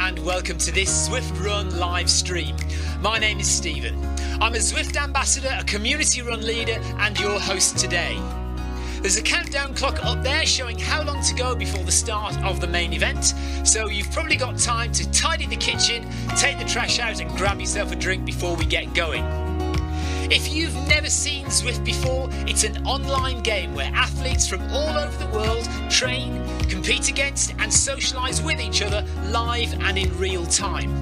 and welcome to this Zwift Run live stream. My name is Stephen. I'm a Zwift ambassador, a community run leader and your host today. There's a countdown clock up there showing how long to go before the start of the main event, so you've probably got time to tidy the kitchen, take the trash out and grab yourself a drink before we get going. If you've never seen Zwift before, it's an online game where athletes from all over the world train, compete against and socialise with each other live and in real time.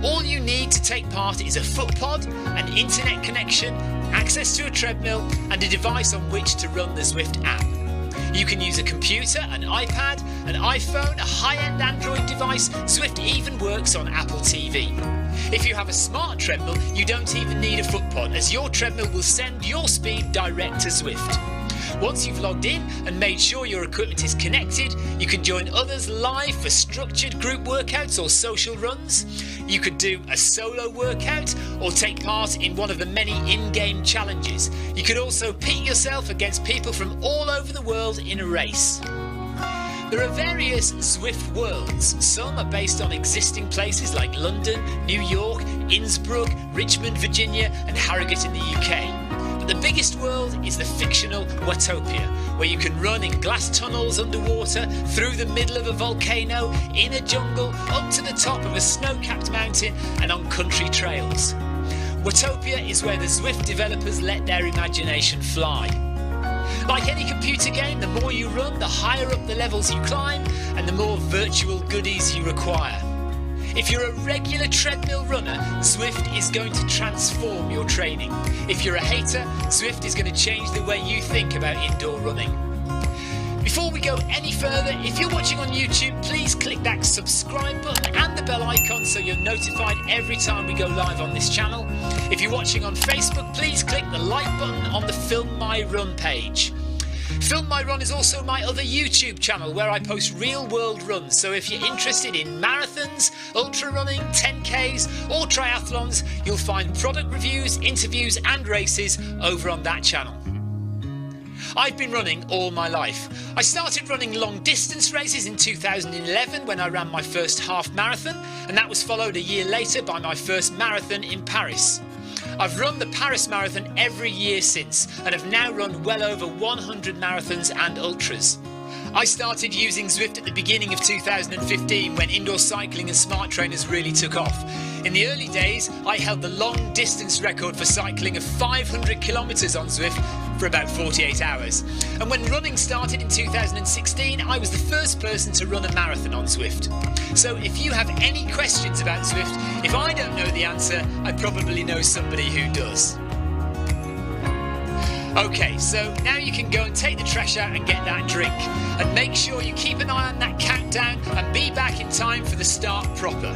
All you need to take part is a foot pod, an internet connection, access to a treadmill and a device on which to run the Zwift app. You can use a computer, an iPad, an iPhone, a high-end Android device. Zwift even works on Apple TV. If you have a smart treadmill, you don't even need a foot pod, as your treadmill will send your speed direct to Zwift. Once you've logged in and made sure your equipment is connected, you can join others live for structured group workouts or social runs. You could do a solo workout or take part in one of the many in-game challenges. You could also pit yourself against people from all over the world in a race. There are various Zwift worlds. Some are based on existing places like London, New York, Innsbruck, Richmond, Virginia and Harrogate in the UK. But the biggest world is the fictional Watopia, where you can run in glass tunnels underwater, through the middle of a volcano, in a jungle, up to the top of a snow-capped mountain and on country trails. Watopia is where the Zwift developers let their imagination fly. Like any computer game, the more you run, the higher up the levels you climb and the more virtual goodies you require. If you're a regular treadmill runner, Zwift is going to transform your training. If you're a hater, Zwift is going to change the way you think about indoor running. Before we go any further, if you're watching on YouTube, please click that subscribe button and the bell icon so you're notified every time we go live on this channel. If you're watching on Facebook, please click the like button on the Film My Run page. Film My Run is also my other YouTube channel where I post real world runs, so if you're interested in marathons, ultra running, 10Ks or triathlons, you'll find product reviews, interviews and races over on that channel. I've been running all my life. I started running long distance races in 2011 when I ran my first half marathon, and that was followed a year later by my first marathon in Paris. I've run the Paris Marathon every year since and have now run well over 100 marathons and ultras. I started using Zwift at the beginning of 2015 when indoor cycling and smart trainers really took off. In the early days, I held the long distance record for cycling of 500 kilometres on Zwift for about 48 hours. And when running started in 2016, I was the first person to run a marathon on Zwift. So if you have any questions about Zwift, if I don't know the answer, I probably know somebody who does. Okay, so now you can go and take the trash out and get that drink. And make sure you keep an eye on that countdown and be back in time for the start proper.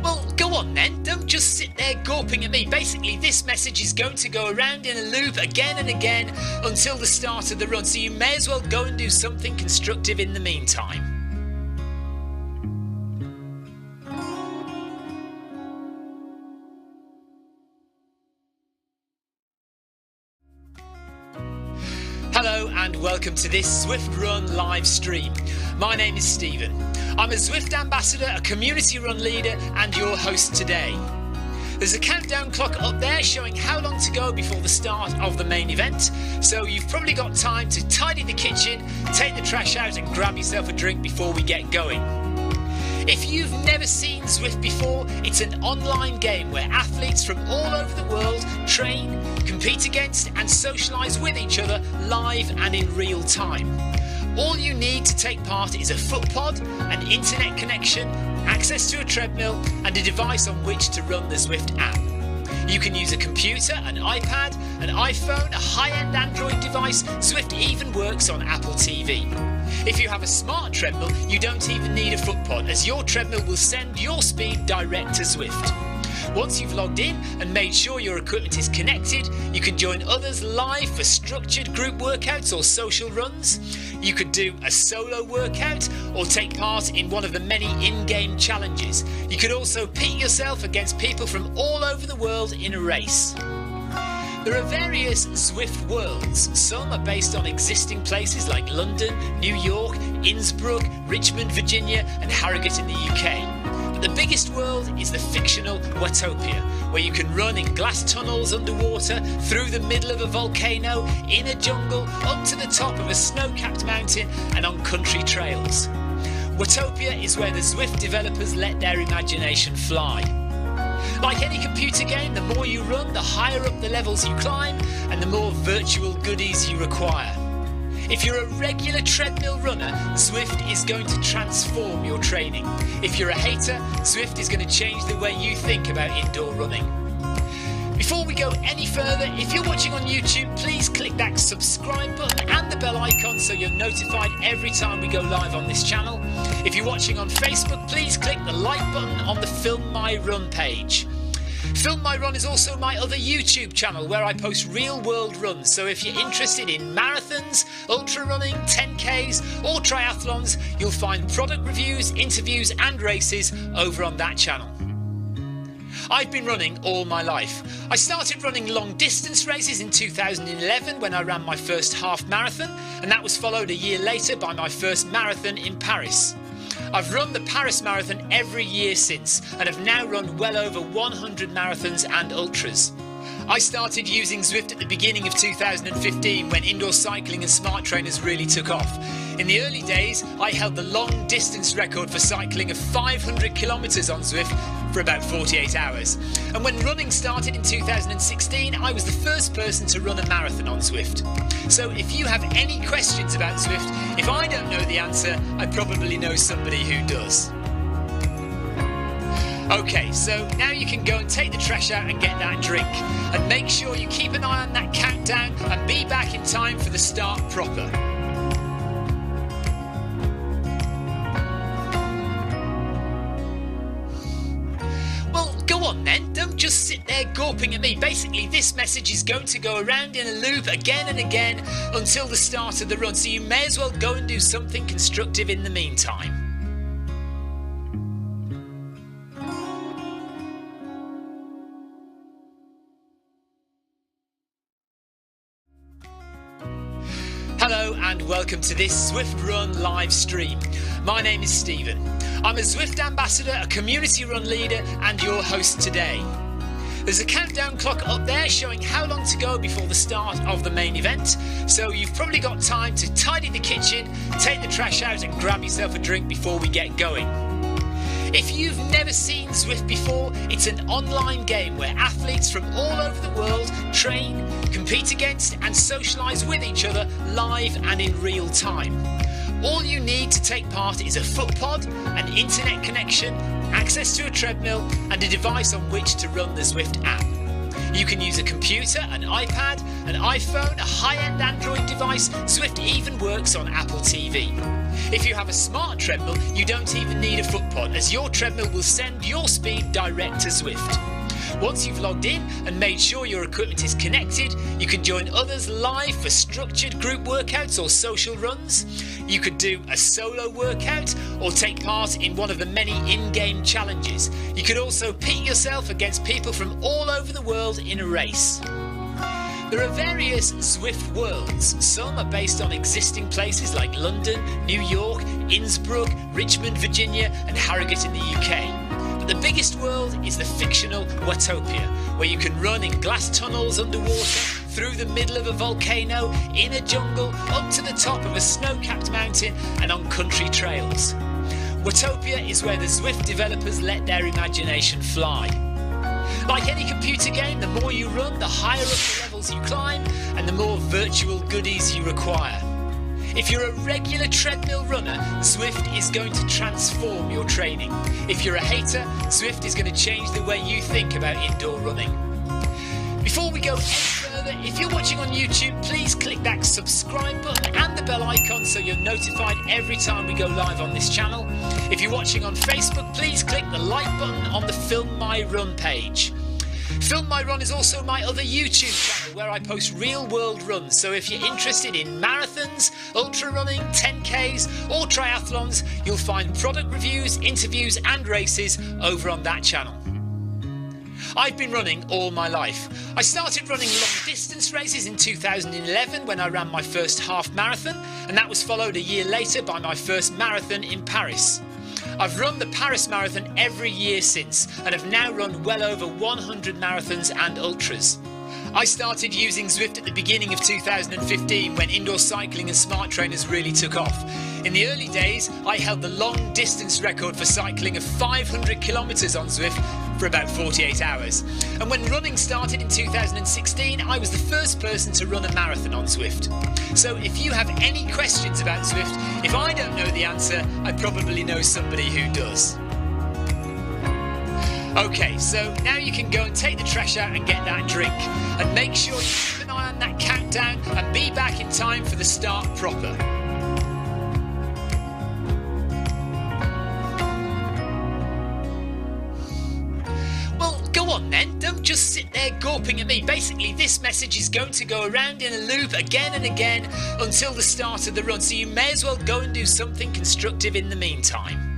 Well, go on then, don't just sit there gawping at me. Basically, this message is going to go around in a loop again and again until the start of the run, so you may as well go and do something constructive in the meantime. Hello and welcome to this Zwift Run live stream. My name is Stephen. I'm a Zwift ambassador, a community run leader and your host today. There's a countdown clock up there showing how long to go before the start of the main event, so you've probably got time to tidy the kitchen, take the trash out and grab yourself a drink before we get going. If you've never seen Zwift before, it's an online game where athletes from all over the world train, compete against and socialise with each other live and in real time. All you need to take part is a foot pod, an internet connection, access to a treadmill and a device on which to run the Zwift app. You can use a computer, an iPad, an iPhone, a high-end Android device. Zwift even works on Apple TV. If you have a smart treadmill, you don't even need a foot pod, as your treadmill will send your speed direct to Zwift. Once you've logged in and made sure your equipment is connected, you can join others live for structured group workouts or social runs. You could do a solo workout or take part in one of the many in-game challenges. You could also pit yourself against people from all over the world in a race. There are various Zwift worlds. Some are based on existing places like London, New York, Innsbruck, Richmond, Virginia and Harrogate in the UK. But the biggest world is the fictional Watopia, where you can run in glass tunnels underwater, through the middle of a volcano, in a jungle, up to the top of a snow-capped mountain and on country trails. Watopia is where the Zwift developers let their imagination fly. Like any computer game, the more you run, the higher up the levels you climb and the more virtual goodies you require. If you're a regular treadmill runner, Zwift is going to transform your training. If you're a hater, Zwift is going to change the way you think about indoor running. Before we go any further, if you're watching on YouTube, please click that subscribe button and the bell icon so you're notified every time we go live on this channel. If you're watching on Facebook, please click the like button on the Film My Run page. Film My Run is also my other YouTube channel where I post real world runs, so if you're interested in marathons, ultra running, 10Ks or triathlons, you'll find product reviews, interviews and races over on that channel. I've been running all my life. I started running long distance races in 2011 when I ran my first half marathon, and that was followed a year later by my first marathon in Paris. I've run the Paris Marathon every year since and have now run well over 100 marathons and ultras. I started using Zwift at the beginning of 2015 when indoor cycling and smart trainers really took off. In the early days, I held the long distance record for cycling of 500 kilometres on Zwift for about 48 hours. And when running started in 2016, I was the first person to run a marathon on Zwift. So if you have any questions about Zwift, if I don't know the answer, I probably know somebody who does. Okay, so now you can go and take the trash out and get that drink. And make sure you keep an eye on that countdown and be back in time for the start proper. Well, go on then, don't just sit there gawping at me. Basically, this message is going to go around in a loop again and again until the start of the run, so you may as well go and do something constructive in the meantime. Hello and welcome to this Zwift Run live stream. My name is Stephen. I'm a Zwift ambassador, a community run leader and your host today. There's a countdown clock up there showing how long to go before the start of the main event, so you've probably got time to tidy the kitchen, take the trash out and grab yourself a drink before we get going. If you've never seen Zwift before, it's an online game where athletes from all over the world train, compete against and socialise with each other live and in real time. All you need to take part is a foot pod, an internet connection, access to a treadmill and a device on which to run the Zwift app. You can use a computer, an iPad, an iPhone, a high-end Android device. Zwift even works on Apple TV. If you have a smart treadmill, you don't even need a foot pod, as your treadmill will send your speed direct to Zwift. Once you've logged in and made sure your equipment is connected, you can join others live for structured group workouts or social runs. You could do a solo workout or take part in one of the many in-game challenges. You could also pit yourself against people from all over the world in a race. There are various Zwift worlds. Some are based on existing places like London, New York, Innsbruck, Richmond, Virginia and Harrogate in the UK. But the biggest world is the fictional Watopia, where you can run in glass tunnels underwater, through the middle of a volcano, in a jungle, up to the top of a snow-capped mountain and on country trails. Watopia is where the Zwift developers let their imagination fly. Like any computer game, the more you run, the higher up the levels you climb and the more virtual goodies you require. If you're a regular treadmill runner, Zwift is going to transform your training. If you're a hater, Zwift is going to change the way you think about indoor running. Before we go any further, if you're watching on YouTube, please click that subscribe button and the bell icon so you're notified every time we go live on this channel. If you're watching on Facebook, please click the like button on the Film My Run page. Film My Run is also my other YouTube channel where I post real world runs, so if you're interested in marathons, ultra running, 10Ks or triathlons, you'll find product reviews, interviews and races over on that channel. I've been running all my life. I started running long distance races in 2011 when I ran my first half marathon, and that was followed a year later by my first marathon in Paris. I've run the Paris Marathon every year since, and have now run well over 100 marathons and ultras. I started using Zwift at the beginning of 2015 when indoor cycling and smart trainers really took off. In the early days, I held the long distance record for cycling of 500 kilometres on Zwift for about 48 hours. And when running started in 2016, I was the first person to run a marathon on Zwift. So if you have any questions about Zwift, if I don't know the answer, I probably know somebody who does. Okay, so now you can go and take the trash out and get that drink. And make sure you keep an eye on that countdown and be back in time for the start proper. Well, go on then, don't just sit there gawping at me. Basically, this message is going to go around in a loop again and again until the start of the run, so you may as well go and do something constructive in the meantime.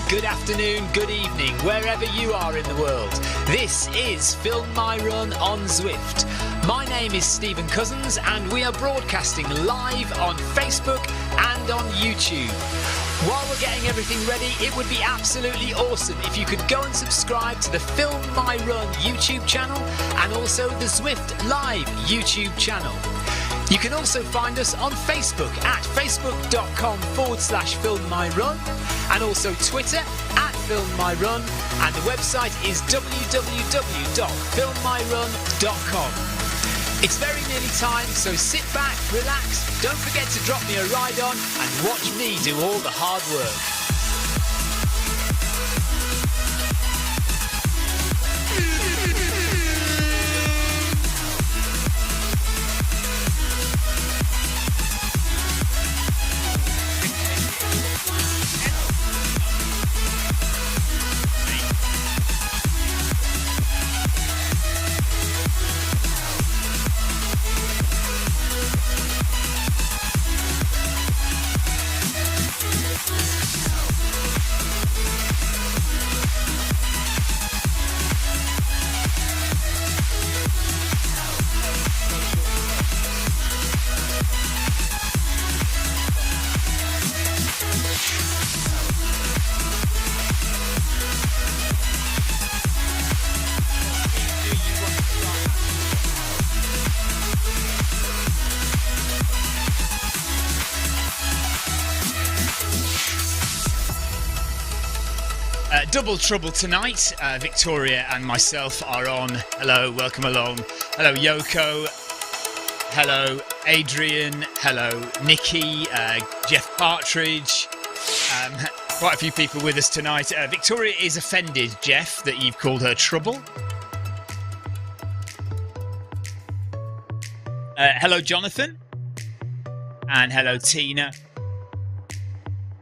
Good afternoon, good evening, wherever you are in the world. This is Film My Run on Zwift. My name is Stephen Cousins and we are broadcasting live on Facebook and on YouTube. While we're getting everything ready, it would be absolutely awesome if you could go and subscribe to the Film My Run YouTube channel and also the Zwift Live YouTube channel. You can also find us on Facebook at facebook.com/filmmyrun and also Twitter at filmmyrun, and the website is www.filmmyrun.com. It's very nearly time, so sit back, relax, don't forget to drop me a ride on and watch me do all the hard work. Double trouble tonight. Victoria and myself are on. Hello, welcome along. Hello, Yoko. Hello, Adrian. Hello, Nikki. Jeff Partridge. Quite a few people with us tonight. Victoria is offended, Jeff, that you've called her trouble. Hello, Jonathan. And hello, Tina.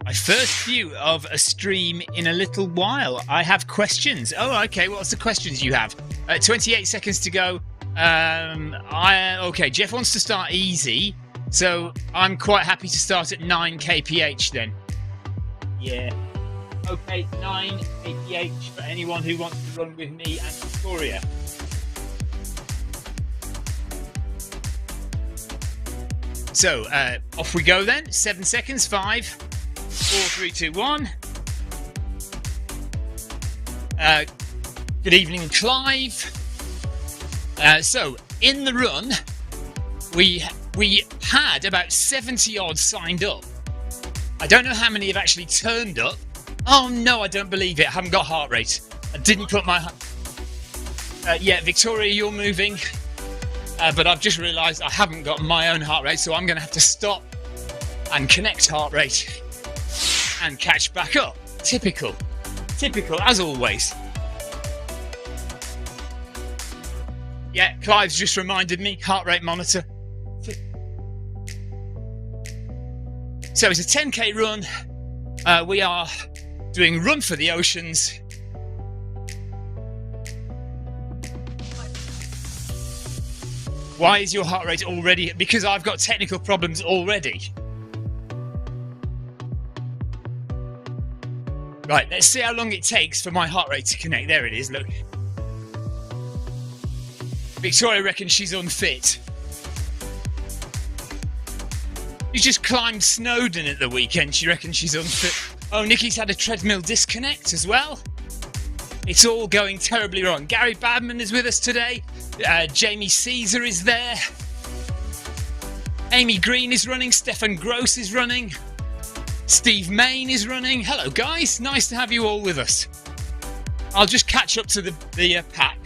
My first view of a stream in a little while. I have questions. Oh, okay. What's the questions you have? 28 seconds to go. Okay, Jeff wants to start easy, so I'm quite happy to start at 9 kph then. Yeah. Okay, 9 kph for anyone who wants to run with me and Victoria. So, off we go then. 7 seconds. 5, 4, 3, 2, 1. Good evening, Clive. So, in the run, we we had about 70 odd signed up. I don't know how many have actually turned up. Oh no, I don't believe it. I haven't got heart rate. I didn't put my... yeah, Victoria, you're moving. But I've just realised I haven't got my own heart rate, so I'm going to have to stop and connect heart rate and catch back up. Typical. Typical, as always. Yeah, Clive's just reminded me, heart rate monitor. So it's a 10k run. We are doing Run for the Oceans. Why is your heart rate already? Because I've got technical problems already. Right, let's see how long it takes for my heart rate to connect. There it is, look. Victoria reckons she's unfit. She just climbed Snowdon at the weekend. She reckons she's unfit. Oh, Nikki's had a treadmill disconnect as well. It's all going terribly wrong. Gary Badman is with us today. Jamie Caesar is there. Amy Green is running. Stefan Gross is running. Steve Main is running. Hello, guys. Nice to have you all with us. I'll just catch up to the pack.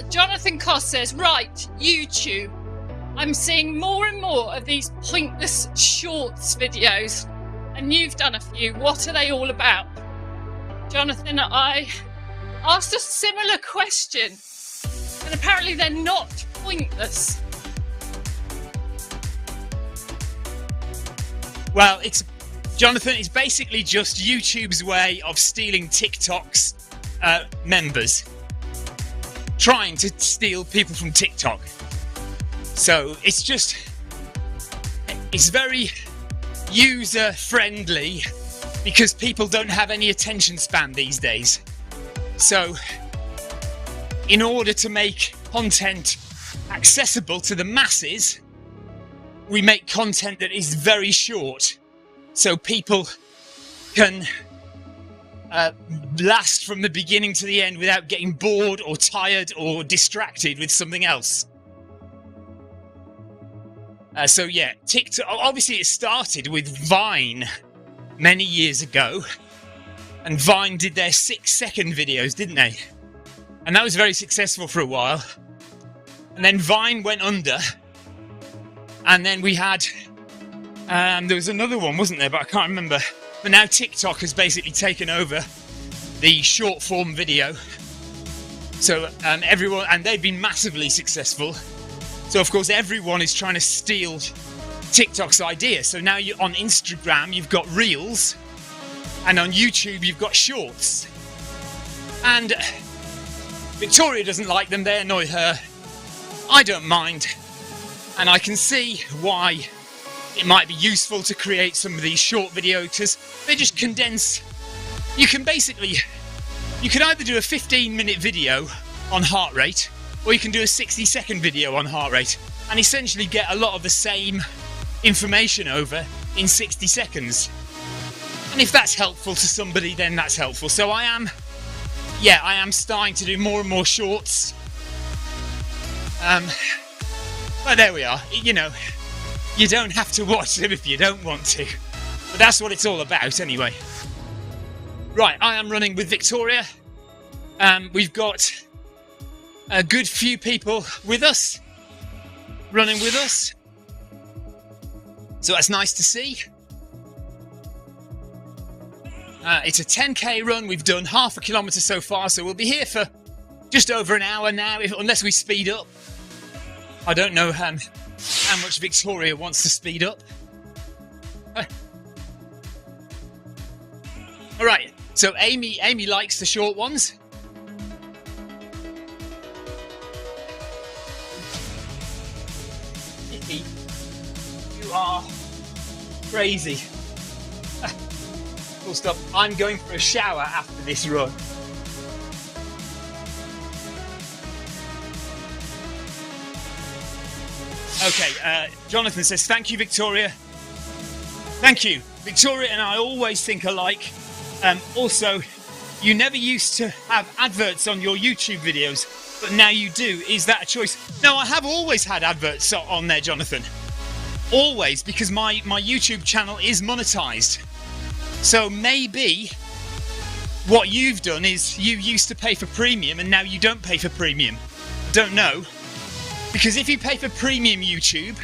Jonathan Koss says, right, YouTube. I'm seeing more and more of these pointless shorts videos, and you've done a few. What are they all about? Jonathan, I asked a similar question, and apparently they're not pointless. Well, Jonathan, it's basically just YouTube's way of stealing TikTok's members. Trying to steal people from TikTok. So it's very user friendly because people don't have any attention span these days. So in order to make content accessible to the masses, we make content that is very short so people can last from the beginning to the end without getting bored or tired or distracted with something else. So yeah, TikTok, obviously it started with Vine many years ago, and Vine did their 6-second videos, didn't they? And that was very successful for a while. And then Vine went under, and then we had, there was another one, wasn't there? But I can't remember. But now TikTok has basically taken over the short form video. So everyone, and they've been massively successful. So of course everyone is trying to steal TikTok's idea. So now on Instagram you've got Reels, and on YouTube you've got Shorts. And Victoria doesn't like them, they annoy her. I don't mind. And I can see why it might be useful to create some of these short videos because they just condense. You can either do a 15-minute video on heart rate, or you can do a 60-second video on heart rate and essentially get a lot of the same information over in 60 seconds. And if that's helpful to somebody, then that's helpful. So I am starting to do more and more shorts. But there we are. You know, you don't have to watch them if you don't want to. But that's what it's all about anyway. Right, I am running with Victoria. We've got a good few people with us, running with us. So that's nice to see. It's a 10k run. We've done half a kilometre so far, so we'll be here for just over an hour now, unless we speed up. I don't know how much Victoria wants to speed up. All right, so Amy likes the short ones. Nikki, you are crazy. Full stop. I'm going for a shower after this run. Okay, Jonathan says, thank you, Victoria. Thank you. Victoria and I always think alike. Also, you never used to have adverts on your YouTube videos, but now you do. Is that a choice? No, I have always had adverts on there, Jonathan. Always, because my YouTube channel is monetized. So maybe what you've done is you used to pay for premium and now you don't pay for premium. Don't know. Because if you pay for premium YouTube,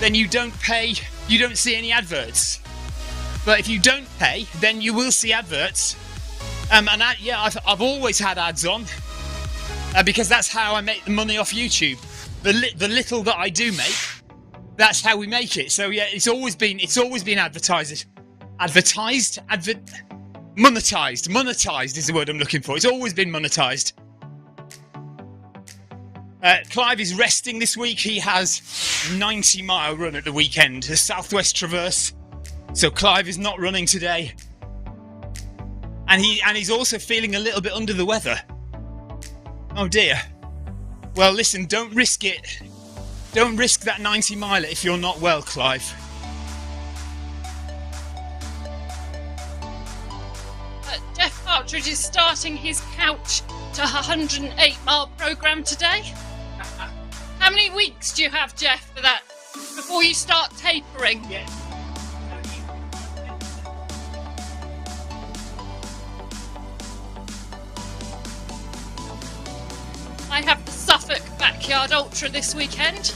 then you don't see any adverts. But if you don't pay, then you will see adverts. I've always had ads on because that's how I make the money off YouTube. The little that I do make, that's how we make it. So yeah, it's always been monetized is the word I'm looking for. It's always been monetized. Clive is resting this week. He has a 90-mile run at the weekend, a Southwest Traverse. So Clive is not running today. And he's also feeling a little bit under the weather. Oh dear. Well, listen, don't risk it. Don't risk that 90-miler if you're not well, Clive. Jeff Partridge is starting his couch to 108-mile programme today. How many weeks do you have, Jeff, for that before you start tapering? Yeah. I have the Suffolk Backyard Ultra this weekend.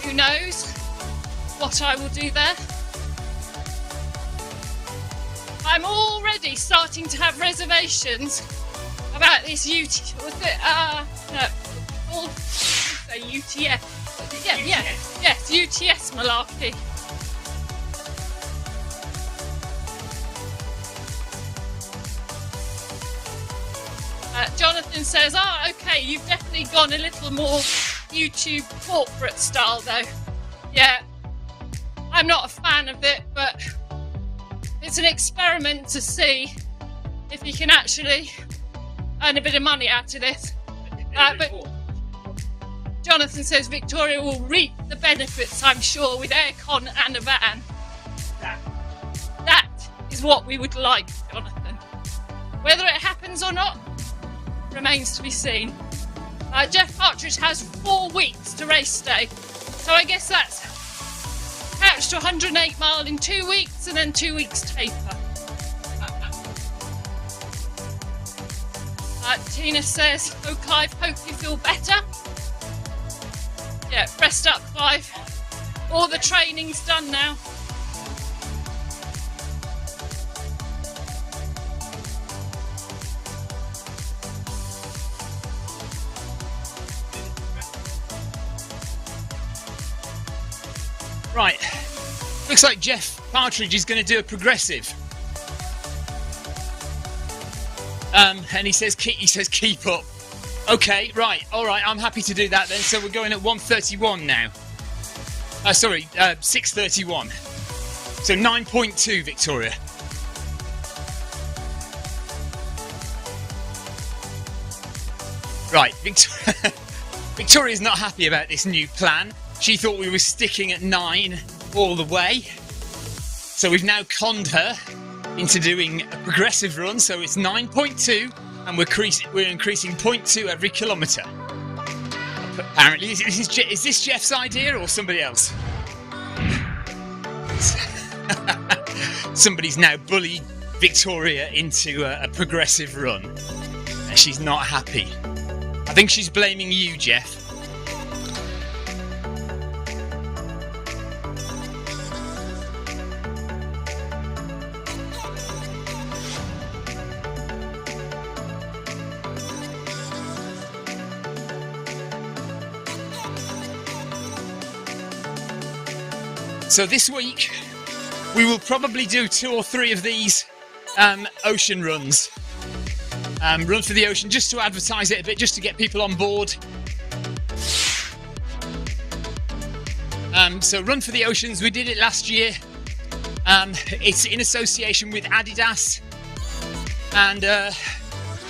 Who knows what I will do there? I'm already starting to have reservations about this UTS malarkey. Jonathan says, okay, you've definitely gone a little more YouTube corporate style though. Yeah, I'm not a fan of it, but it's an experiment to see if you can actually earn a bit of money out of this. But Jonathan says Victoria will reap the benefits, I'm sure, with aircon and a van. That is what we would like, Jonathan. Whether it happens or not remains to be seen. Jeff Partridge has 4 weeks to race day, so I guess that's couch to 108 mile in 2 weeks and then 2 weeks taper. Tina says, oh Clive, hope you feel better. Yeah, rest up, Clive. All the training's done now. Right, looks like Jeff Partridge is going to do a progressive. And he says keep up. Okay, right, all right, I'm happy to do that then. So we're going at 1:31 now. 6:31. So 9.2, Victoria. Right, Victoria's not happy about this new plan. She thought we were sticking at 9 all the way. So we've now conned her into doing a progressive run. So it's 9.2 and we're increasing 0.2 every kilometre. Apparently, is this Jeff's idea or somebody else? Somebody's now bullied Victoria into a progressive run. And she's not happy. I think she's blaming you, Jeff. So this week, we will probably do 2 or 3 of these ocean runs. Run for the Ocean, just to advertise it a bit, just to get people on board. So Run for the Oceans, we did it last year. It's in association with Adidas. And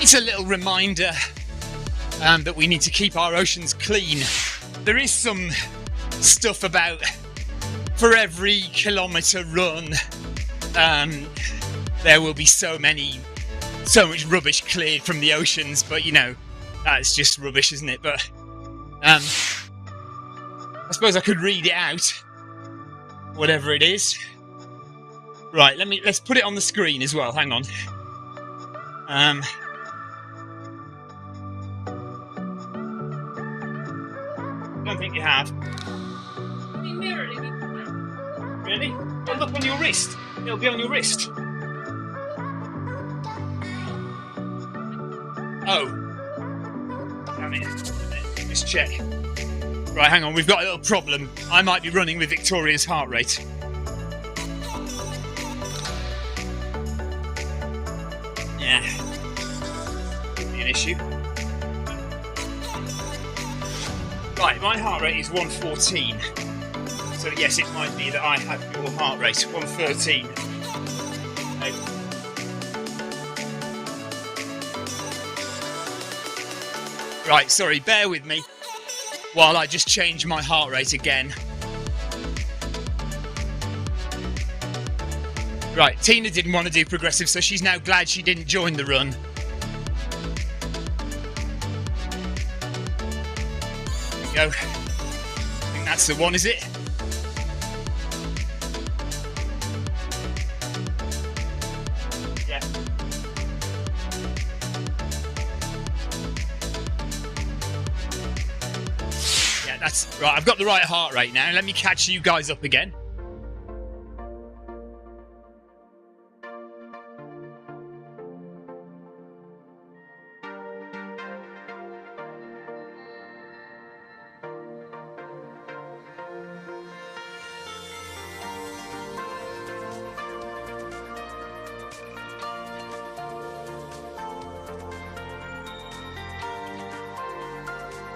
it's a little reminder that we need to keep our oceans clean. There is some stuff about, for every kilometre run, there will be so much rubbish cleared from the oceans, but you know, that's just rubbish, isn't it? But I suppose I could read it out, whatever it is. Right, let's put it on the screen as well. Hang on. I don't think you have. Really? Oh, look on your wrist. It'll be on your wrist. Oh. Damn it. Just check. Right, hang on. We've got a little problem. I might be running with Victoria's heart rate. Yeah. Could be an issue. Right, my heart rate is 114. So yes, it might be that I have your heart rate, 113. Okay. Right, sorry, bear with me while I just change my heart rate again. Right, Tina didn't want to do progressive, so she's now glad she didn't join the run. There we go. I think that's the one, is it? Yeah. Yeah, that's right. I've got the right heart rate now. Let me catch you guys up again.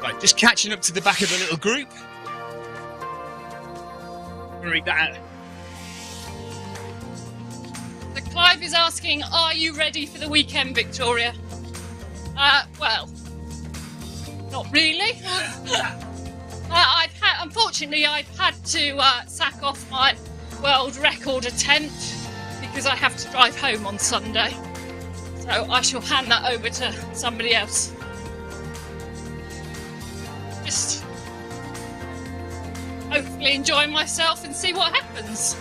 Right, just catching up to the back of the little group. I'm going to read that out. So Clive is asking, are you ready for the weekend, Victoria? Well, not really. Unfortunately, I've had to sack off my world record attempt because I have to drive home on Sunday. So I shall hand that over to somebody else. Just hopefully enjoy myself and see what happens.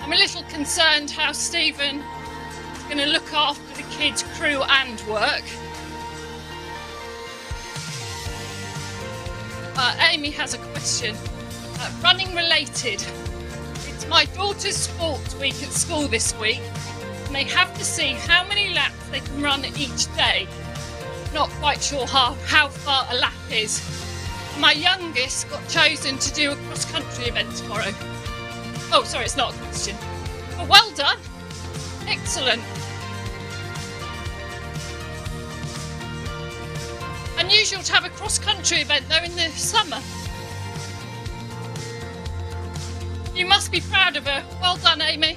I'm a little concerned how Stephen is going to look after the kids' crew and work. Amy has a question. Running related. It's my daughter's sports week at school this week, and they have to see how many laps they can run each day. Not quite sure how far a lap is. My youngest got chosen to do a cross-country event tomorrow. Oh, sorry, it's not a question. But well done. Excellent. Unusual to have a cross-country event though in the summer. You must be proud of her. Well done, Amy.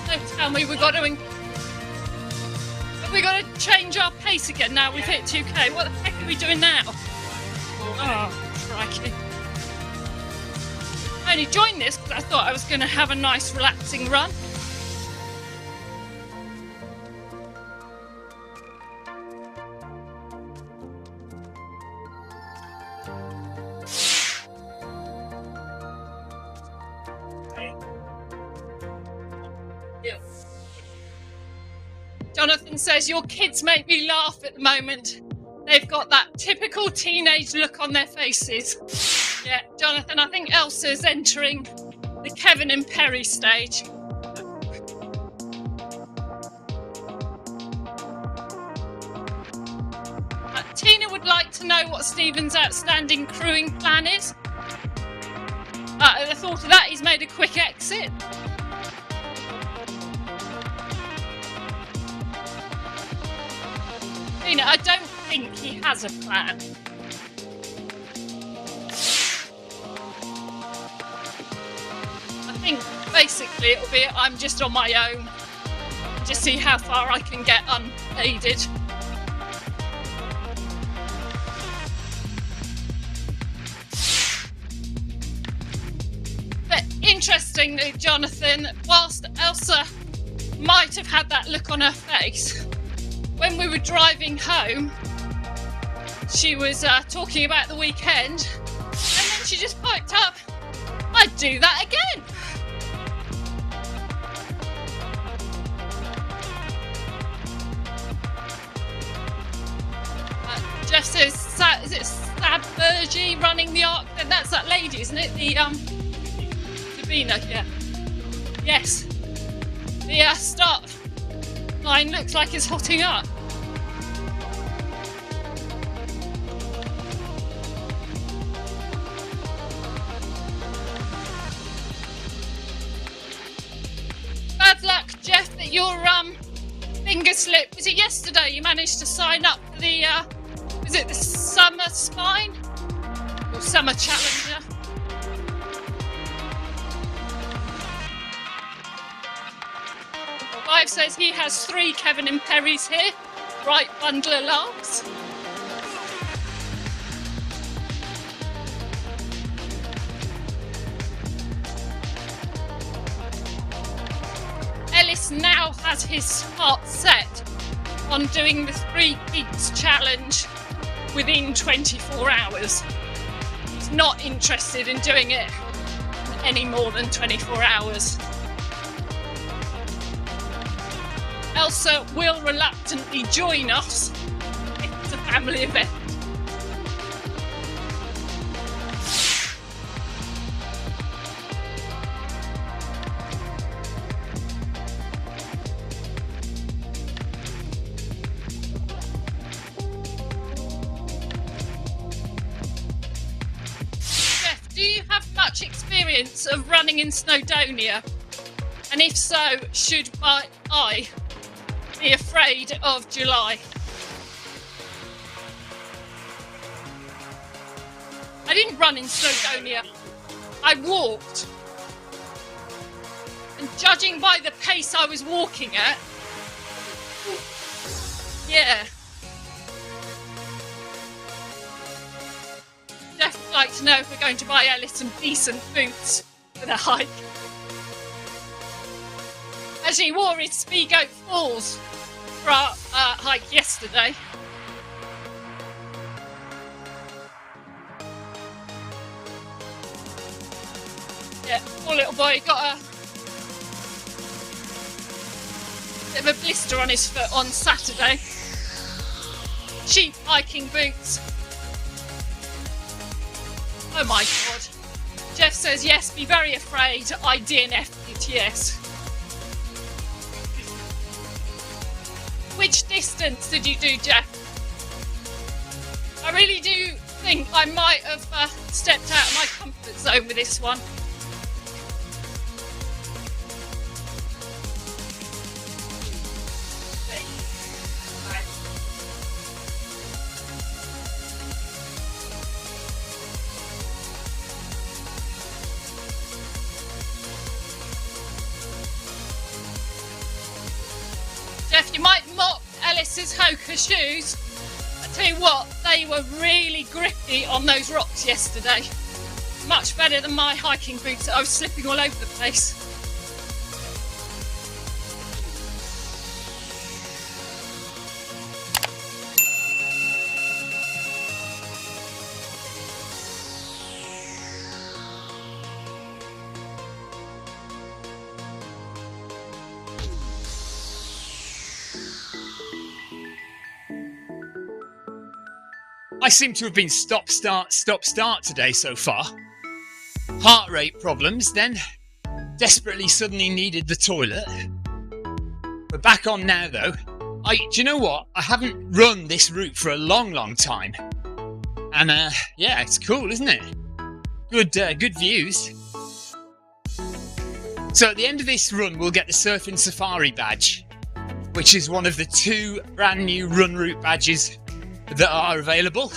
Don't tell me we've got to change our pace again now we've hit 2k. What the heck are we doing now? Oh, crikey. I only joined this because I thought I was going to have a nice relaxing run. Jonathan says, your kids make me laugh at the moment. They've got that typical teenage look on their faces. Yeah, Jonathan, I think Elsa's entering the Kevin and Perry stage. Tina would like to know what Stephen's outstanding crewing plan is. At the thought of that, he's made a quick exit. Tina, I don't think he has a plan. I think basically it'll be I'm just on my own. just see how far I can get unaided. But interestingly, Jonathan, whilst Elsa might have had that look on her face, when we were driving home, she was talking about the weekend, and then she just piped up, "I'd do that again." Jeff says, is it Sab Bergie running the Arc? Then that's that lady, isn't it? The Sabina, yeah. Yes. The start line looks like it's hotting up. Bad luck, Jeff, that your finger slip. Was it yesterday you managed to sign up for the is it the Summer Spine? Or Summer Challenger? Vive says he has 3 Kevin and Perrys here. Right bundle of laughs. Ellis now has his heart set on doing the 3 Peaks Challenge within 24 hours. He's not interested in doing it any more than 24 hours. Elsa will reluctantly join us if it's a family event. Do you have much experience of running in Snowdonia? And if so, should I be afraid of July? I didn't run in Snowdonia. I walked. And judging by the pace I was walking at, yeah. Definitely like to know if we're going to buy Ellis some decent boots for the hike. As he wore his Speegoat Falls for our hike yesterday. Yeah, poor little boy got a bit of a blister on his foot on Saturday. Cheap hiking boots. Oh my god. Jeff says, yes, be very afraid. I DNF'd it, yes. Which distance did you do, Jeff? I really do think I might have stepped out of my comfort zone with this one. Jeff, you might mock Ellis's Hoka shoes. I tell you what, they were really grippy on those rocks yesterday. Much better than my hiking boots. I was slipping all over the place. I seem to have been stop, start today so far. Heart rate problems, then desperately suddenly needed the toilet. We're back on now though. Do you know what? I haven't run this route for a long time. And yeah, it's cool, isn't it? Good views. So at the end of this run, we'll get the Surfing Safari badge, which is one of the 2 brand new run route badges that are available.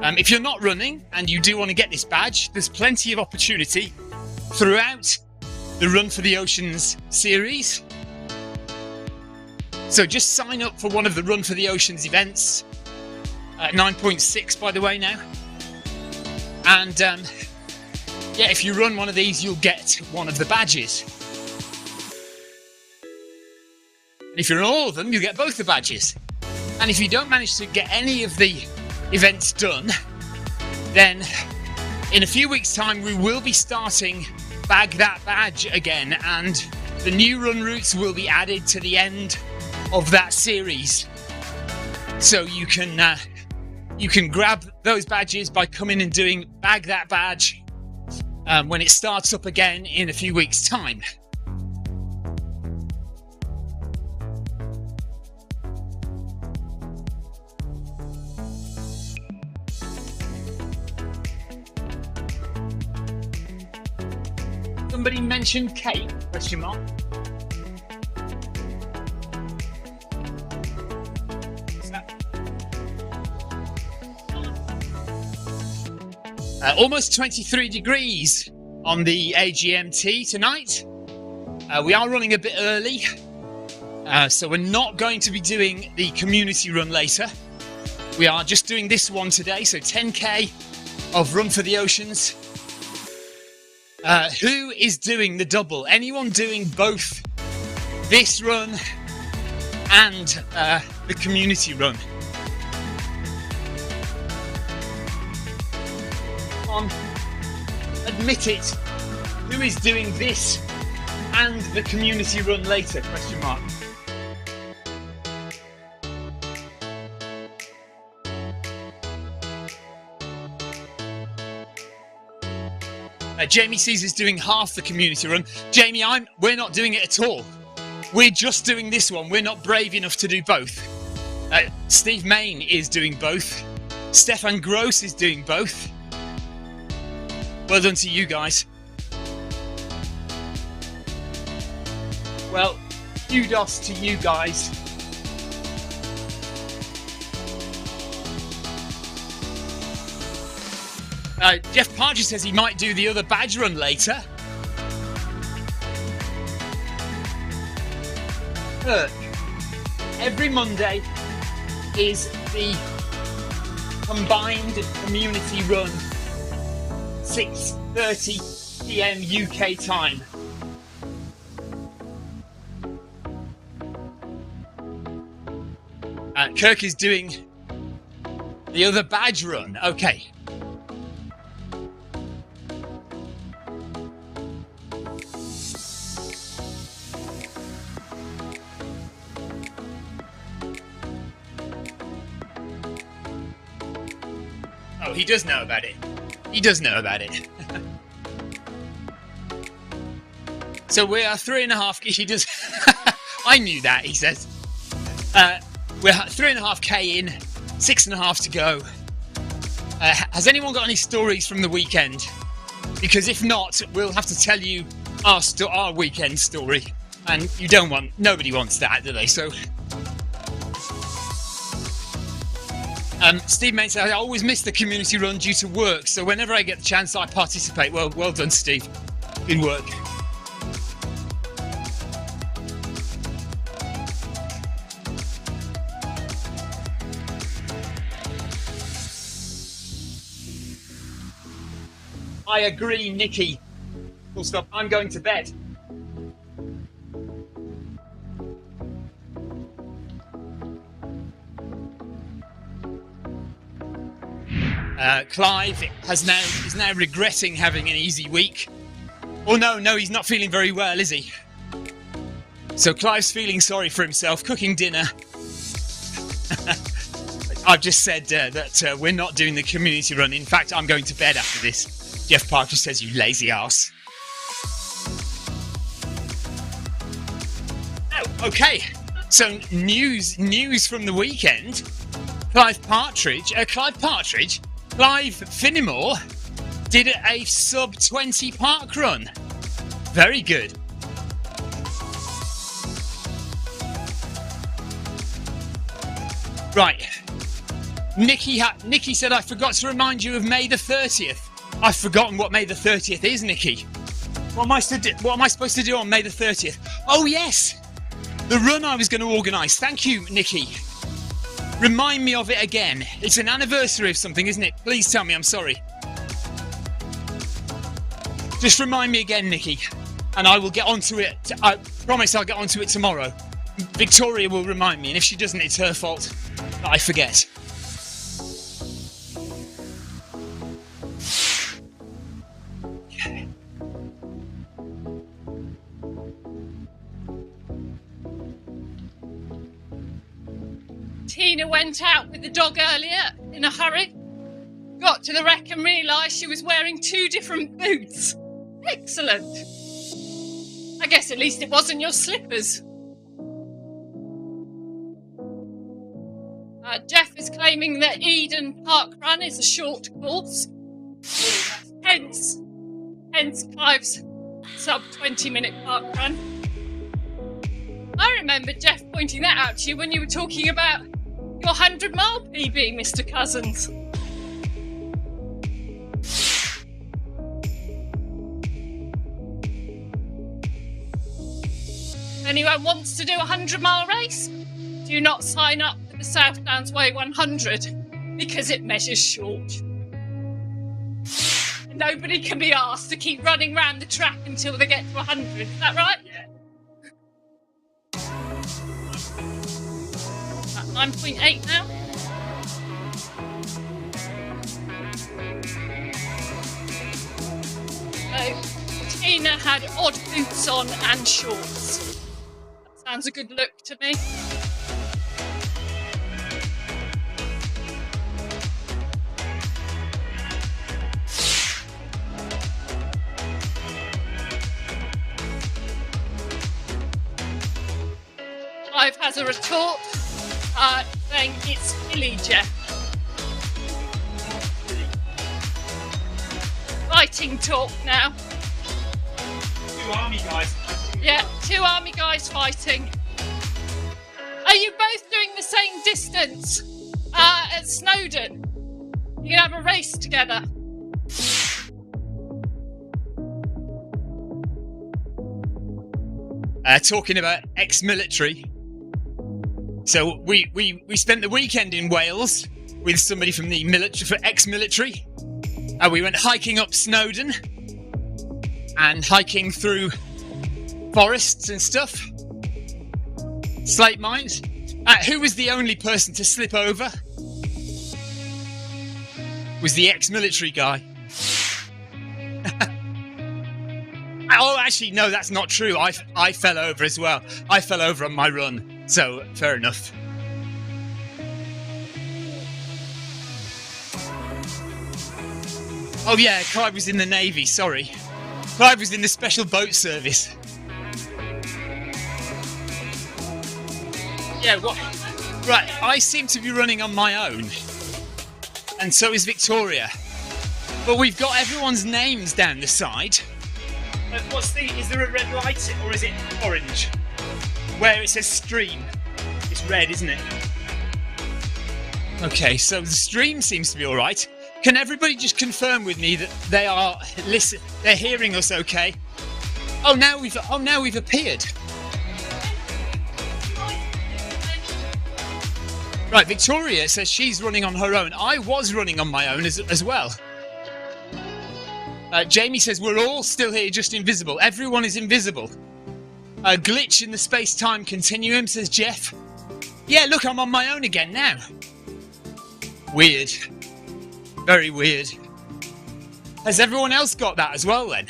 If you're not running and you do want to get this badge, there's plenty of opportunity throughout the Run for the Oceans series So just sign up for one of the Run for the Oceans events. 9.6 by the way now. And yeah, if you run one of these, you'll get one of the badges. And if you're in all of them, you'll get both the badges. And if you don't manage to get any of the events done, then in a few weeks' time we will be starting Bag That Badge again, and the new run routes will be added to the end of that series. So you can grab those badges by coming and doing Bag That Badge when it starts up again in a few weeks' time. Somebody mentioned Kate, question mark. Almost 23 degrees on the AGMT tonight. We are running a bit early, so we're not going to be doing the community run later. We are just doing this one today, so 10k of Run for the Oceans. Who is doing the double? Anyone doing both this run and the community run? Admit it. Who is doing this and the community run later? Question mark. Jamie sees us doing half the community run. Jamie, we're not doing it at all. We're just doing this one. We're not brave enough to do both. Steve Main is doing both. Stefan Gross is doing both. Well done to you guys. Well, kudos to you guys. Jeff Parger says he might do the other badge run later. Every Monday is the combined community run, 6:30 PM UK time. Kirk is doing the other badge run. Okay. Oh, he does know about it. He does know about it. So we are 3.5. He does. I knew that. He says. We're 3.5k in, 6.5 to go. Has anyone got any stories from the weekend? Because if not, we'll have to tell you our weekend story, and nobody wants that, do they? So. Steve Main said, I always miss the community run due to work, so whenever I get the chance, I participate. Well done, Steve. Good work. I agree, Nikki. Full stop. I'm going to bed. Clive is now regretting having an easy week. Oh no, he's not feeling very well, is he? So Clive's feeling sorry for himself, cooking dinner. I've just said that we're not doing the community run. In fact, I'm going to bed after this. Jeff Parker says, you lazy arse. Oh, okay. So news from the weekend. Clive Finnemore did a sub 20 park run. Very good. Right. Nikki said, I forgot to remind you of May the 30th. I've forgotten what May the 30th is, Nikki. What am I supposed to do on May the 30th? Oh, yes. The run I was going to organise. Thank you, Nikki. Remind me of it again. It's an anniversary of something, isn't it? Please tell me I'm sorry. Just remind me again, Nikki, and I will get onto it. I promise I'll get onto it tomorrow. Victoria will remind me, and if she doesn't, it's her fault that I forget. Tina went out with the dog earlier in a hurry, got to the wreck and realised she was wearing 2 different boots. Excellent. I guess at least it wasn't your slippers. Jeff is claiming that Eden Park Run is a short course. Hence Clive's sub 20-minute park run. I remember Jeff pointing that out to you when you were talking about your 100-mile PB, Mr. Cousins. If anyone wants to do a 100-mile race, do not sign up for the South Downs Way 100 because it measures short. And nobody can be asked to keep running round the track until they get to 100. Is that right? Yeah. 9.8 now. So Tina had odd boots on and shorts. That sounds a good look to me. Clive has a retort. Saying it's Billy, Jeff. Fighting talk now. 2 army guys. Yeah, 2 army guys fighting. Are you both doing the same distance at Snowdon? You can have a race together. Talking about ex-military. So we spent the weekend in Wales with somebody from the military, for ex-military. We went hiking up Snowdon and hiking through forests and stuff. Slate mines. Who was the only person to slip over? Was the ex-military guy. Oh, actually, no, that's not true. I fell over as well. I fell over on my run. So, fair enough. Oh yeah, Clive was in the Navy, sorry. Clive was in the Special Boat Service. Yeah, what? Right, I seem to be running on my own. And so is Victoria. But we've got everyone's names down the side. Is there a red light or is it orange? Where it says stream. It's red, isn't it? Okay, so the stream seems to be alright. Can everybody just confirm with me that they're hearing us okay? Oh now we've appeared. Right, Victoria says she's running on her own. I was running on my own as well. Jamie says we're all still here, just invisible. Everyone is invisible. A glitch in the space-time continuum, says Jeff. Yeah, look, I'm on my own again now. Weird. Very weird. Has everyone else got that as well then?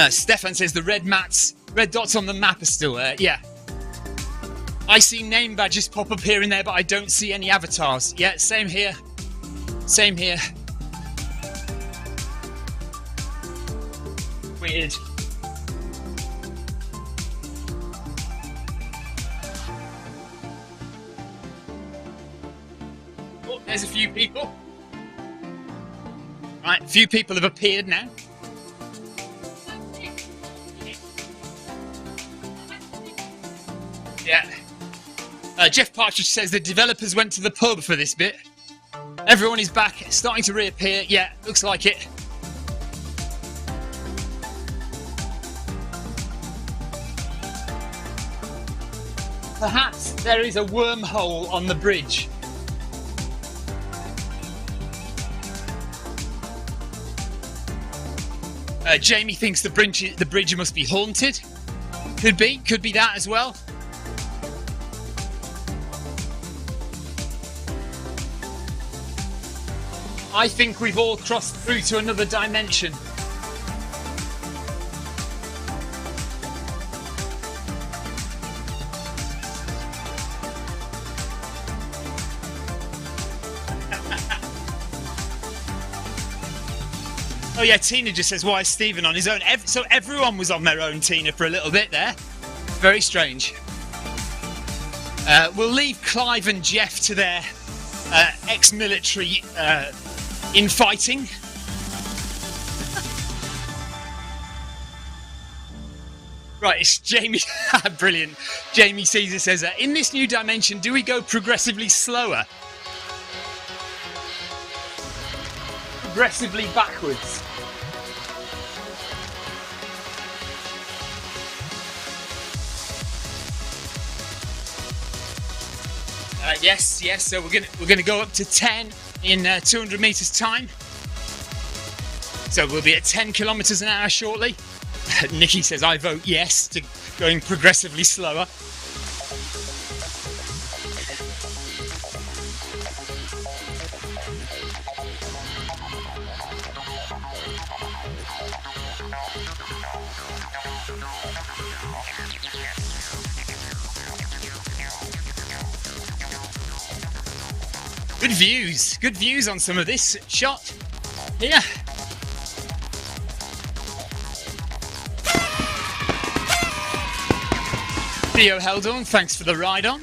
Stefan says the red dots on the map are still there. Yeah. I see name badges pop up here and there, but I don't see any avatars. Yeah, same here. Same here. Weird. Oh, there's a few people. Right, a few people have appeared now. Yeah. Jeff Partridge says the developers went to the pub for this bit. Everyone is back, starting to reappear. Yeah, looks like it. Perhaps there is a wormhole on the bridge. Jamie thinks the bridge must be haunted. Could be that as well. I think we've all crossed through to another dimension. Oh yeah, Tina just says, why is Stephen on his own? So everyone was on their own, Tina, for a little bit there. Very strange. We'll leave Clive and Jeff to their ex-military infighting. Right, it's Jamie. Brilliant. Jamie Caesar says, in this new dimension, do we go progressively slower? Progressively backwards. Yes. So we're gonna go up to 10 in 200 meters time. So we'll be at 10 kilometers an hour shortly. Nikki says, I vote yes to going progressively slower. Good views on some of this shot here. Theo Heldon, thanks for the ride on.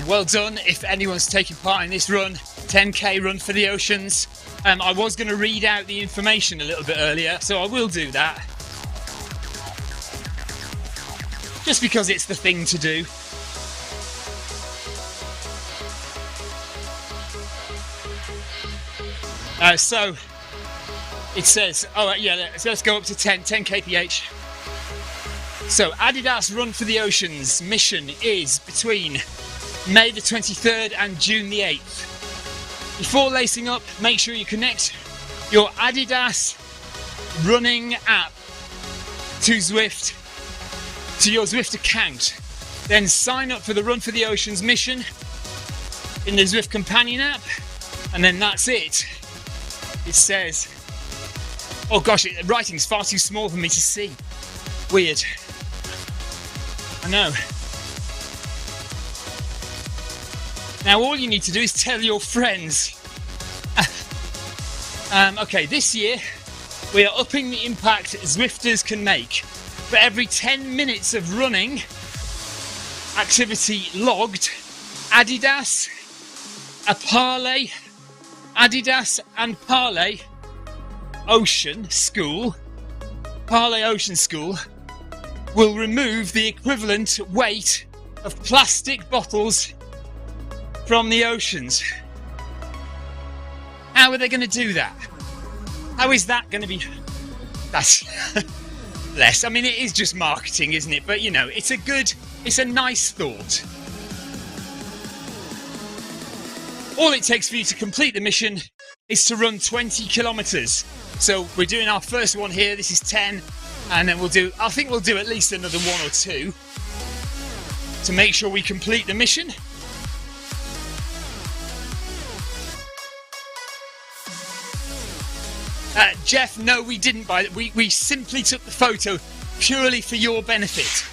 Well done if anyone's taking part in this run, 10k run for the oceans. I was going to read out the information a little bit earlier, so I will do that. Just because it's the thing to do. So it says, let's go up to 10 kph. So Adidas Run for the Oceans mission is between May the 23rd and June the 8th. Before lacing up, make sure you connect your Adidas running app to your Zwift account. Then sign up for the Run for the Oceans mission in the Zwift companion app, and then that's it. It says, oh gosh, writing's far too small for me to see. Weird. I know. Now all you need to do is tell your friends. Okay, this year we are upping the impact Zwifters can make. For every 10 minutes of running activity logged, Adidas and Parley Ocean School will remove the equivalent weight of plastic bottles from the oceans. How are they going to do that? How is that going to be? That's less. I mean, it is just marketing, isn't it? But you know, it's a nice thought. All it takes for you to complete the mission is to run 20 kilometers. So we're doing our first one here. This is 10, and then I think we'll do at least another one or two to make sure we complete the mission. Jeff, no, we didn't buy it. We simply took the photo purely for your benefit.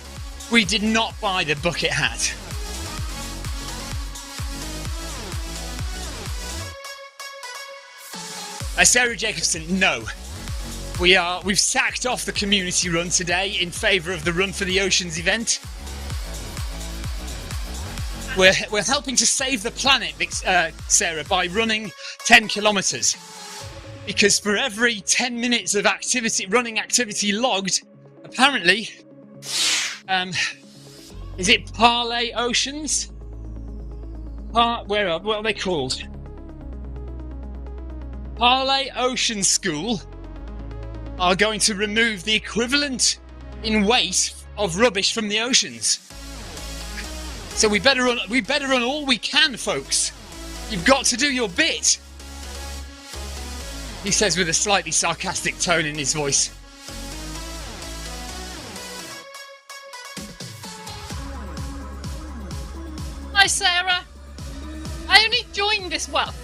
We did not buy the bucket hat. Sarah Jacobson, no. We've sacked off the community run today in favour of the Run for the Oceans event. We're helping to save the planet, Sarah, by running 10 kilometres. Because for every 10 minutes of running activity logged, apparently, is it Parley Oceans? What are they called? Harley Ocean School are going to remove the equivalent in weight of rubbish from the oceans. So we better run all we can, folks. You've got to do your bit, he says with a slightly sarcastic tone in his voice. Hi Sarah. I only joined this, well,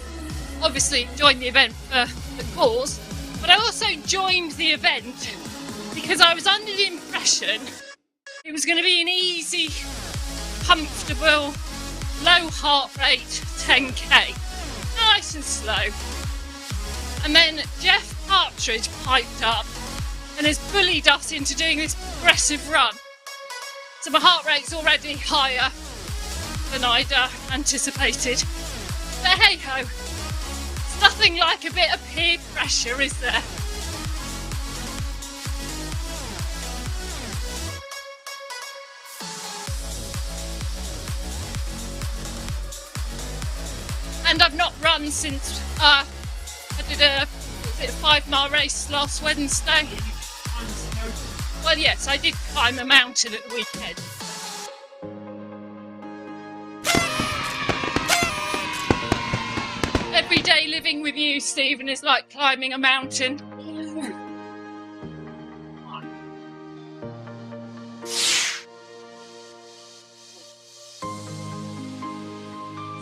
obviously joined the event for the cause, but I also joined the event because I was under the impression it was going to be an easy, comfortable, low heart rate 10k, nice and slow. And then Jeff Partridge piped up and has bullied us into doing this progressive run. So my heart rate's already higher than I'd anticipated. But hey ho, it's nothing like a bit of peer pressure, is there? And I've not run since I did a 5-mile race last Wednesday. Well, yes, I did climb a mountain at the weekend. Every day living with you, Stephen, is like climbing a mountain.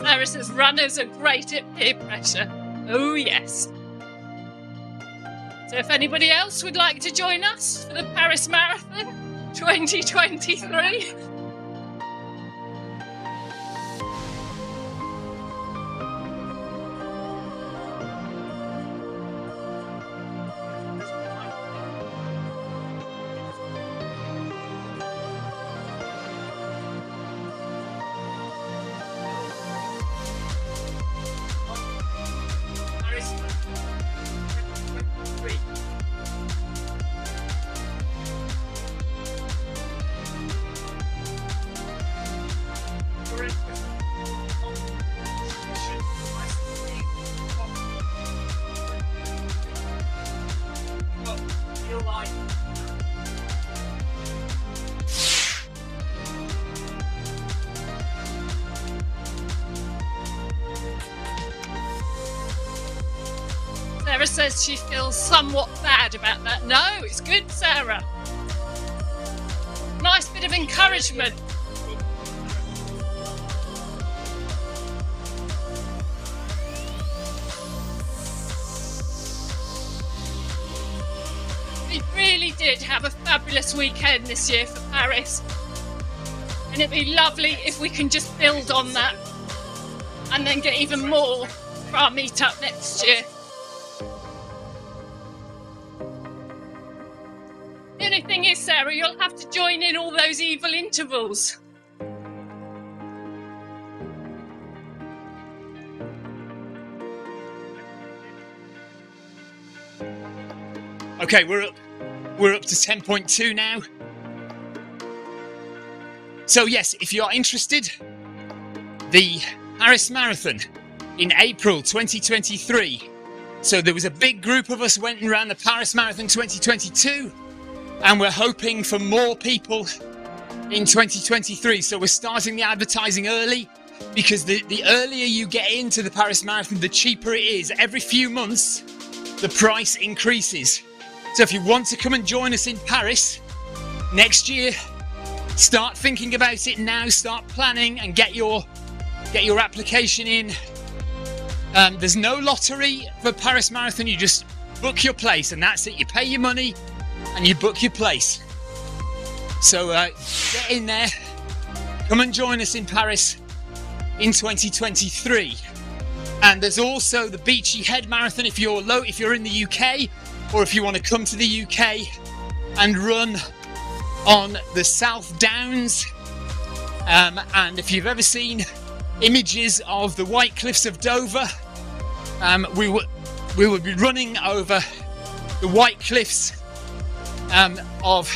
Sarah says runners are great at peer pressure. Oh yes. So if anybody else would like to join us for the Paris Marathon 2023, Sarah says she feels somewhat bad about that. No, it's good, Sarah. Nice bit of encouragement. We really did have a fabulous weekend this year for Paris. And it'd be lovely if we can just build on that and then get even more for our meet-up next year. The only thing is, Sarah, you'll have to join in all those evil intervals. Okay, we're up to 10.2 now. So yes, if you are interested, the Paris Marathon in April 2023. So there was a big group of us went and ran the Paris Marathon 2022. And we're hoping for more people in 2023. So we're starting the advertising early because the earlier you get into the Paris Marathon, the cheaper it is. Every few months, the price increases. So if you want to come and join us in Paris next year, start thinking about it now, start planning and get your application in. There's no lottery for Paris Marathon. You just book your place and that's it. You pay your money and you book your place. So get in there, come and join us in Paris in 2023. And there's also the Beachy Head Marathon if you're in the UK, or if you want to come to the UK and run on the South Downs. And if you've ever seen images of the White Cliffs of Dover, we will be running over the White Cliffs of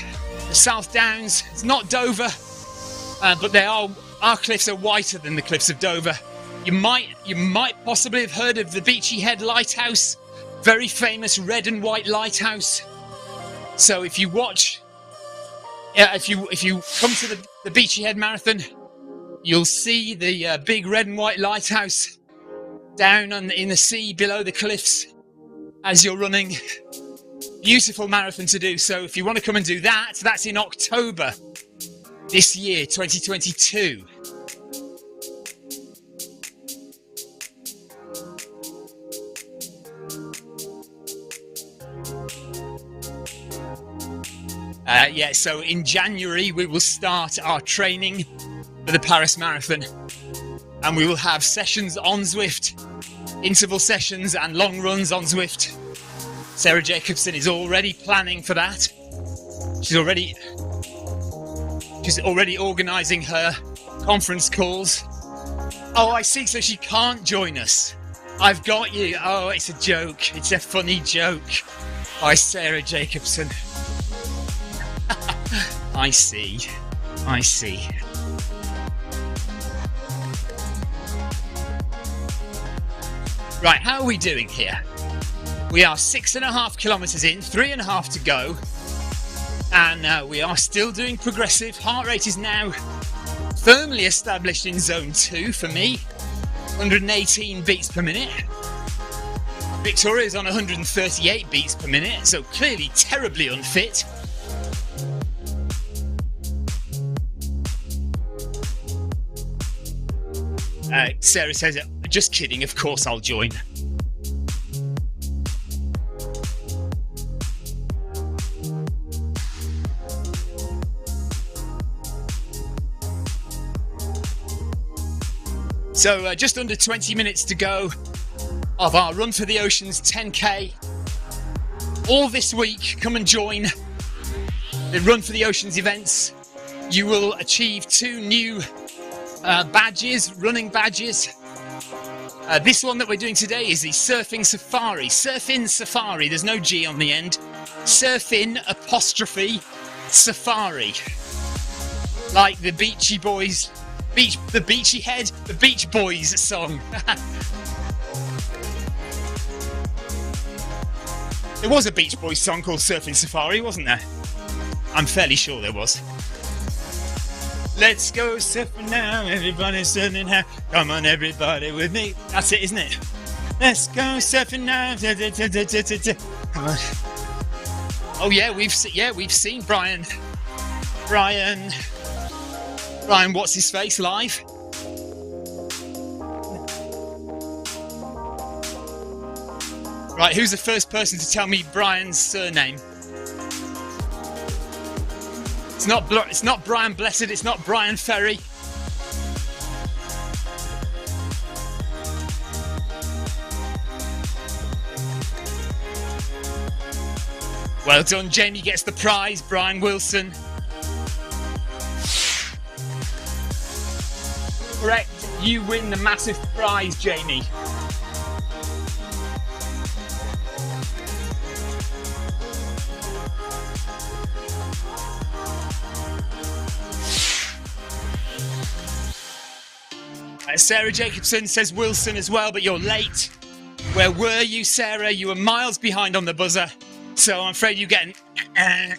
the South Downs. It's not Dover, but our cliffs are whiter than the cliffs of Dover. You might possibly have heard of the Beachy Head Lighthouse, very famous red and white lighthouse. So if you watch, if you come to the Beachy Head Marathon, you'll see the big red and white lighthouse down in the sea below the cliffs as you're running. Beautiful marathon to do. So if you want to come and do that, that's in October this year, 2022. So in January we will start our training for the Paris Marathon, and we will have sessions on Zwift, interval sessions and long runs on Zwift. Sarah Jacobson is already planning for that. She's already organising her conference calls. Oh, I see, so she can't join us. I've got you. Oh, it's a joke. It's a funny joke by Sarah Jacobson. I see. Right, how are we doing here? We are 6.5 kilometres in, 3.5 to go, and we are still doing progressive. Heart rate is now firmly established in zone 2 for me, 118 beats per minute. Victoria is on 138 beats per minute, so clearly terribly unfit. Sarah says, just kidding, of course I'll join. So just under 20 minutes to go of our Run for the Oceans 10k. All this week, come and join the Run for the Oceans events. You will achieve 2 new badges, running badges. This one that we're doing today is the Surfing Safari. Surfing Safari, there's no G on the end. Surfing apostrophe Safari. Like the Beachy Boys, the Beachy Head, the Beach Boys song. There was a Beach Boys song called Surfing Safari, wasn't there? I'm fairly sure there was. Let's go surfing now, everybody's surfing now. Come on, everybody with me. That's it, isn't it? Let's go surfing now. Come on. Oh yeah, we've seen Brian. What's his face live? Right, who's the first person to tell me Brian's surname? It's not Brian Blessed, it's not Brian Ferry. Well done, Jamie gets the prize, Brian Wilson. Correct, you win the massive prize, Jamie. Sarah Jacobson says Wilson as well, but you're late. Where were you, Sarah? You were miles behind on the buzzer, so I'm afraid you get an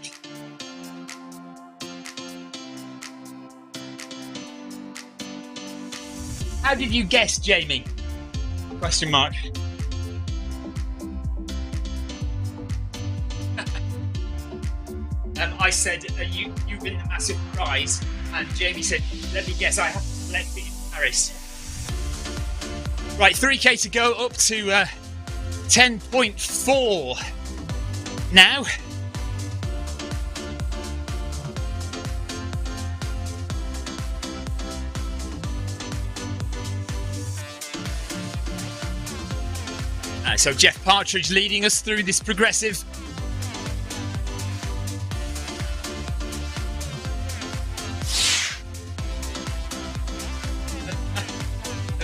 How did you guess, Jamie? Question mark. I said you win the massive prize, and Jamie said, let me guess, I have to collect it in Paris. Right, 3k to go, up to 10.4 now. So Jeff Partridge leading us through this progressive.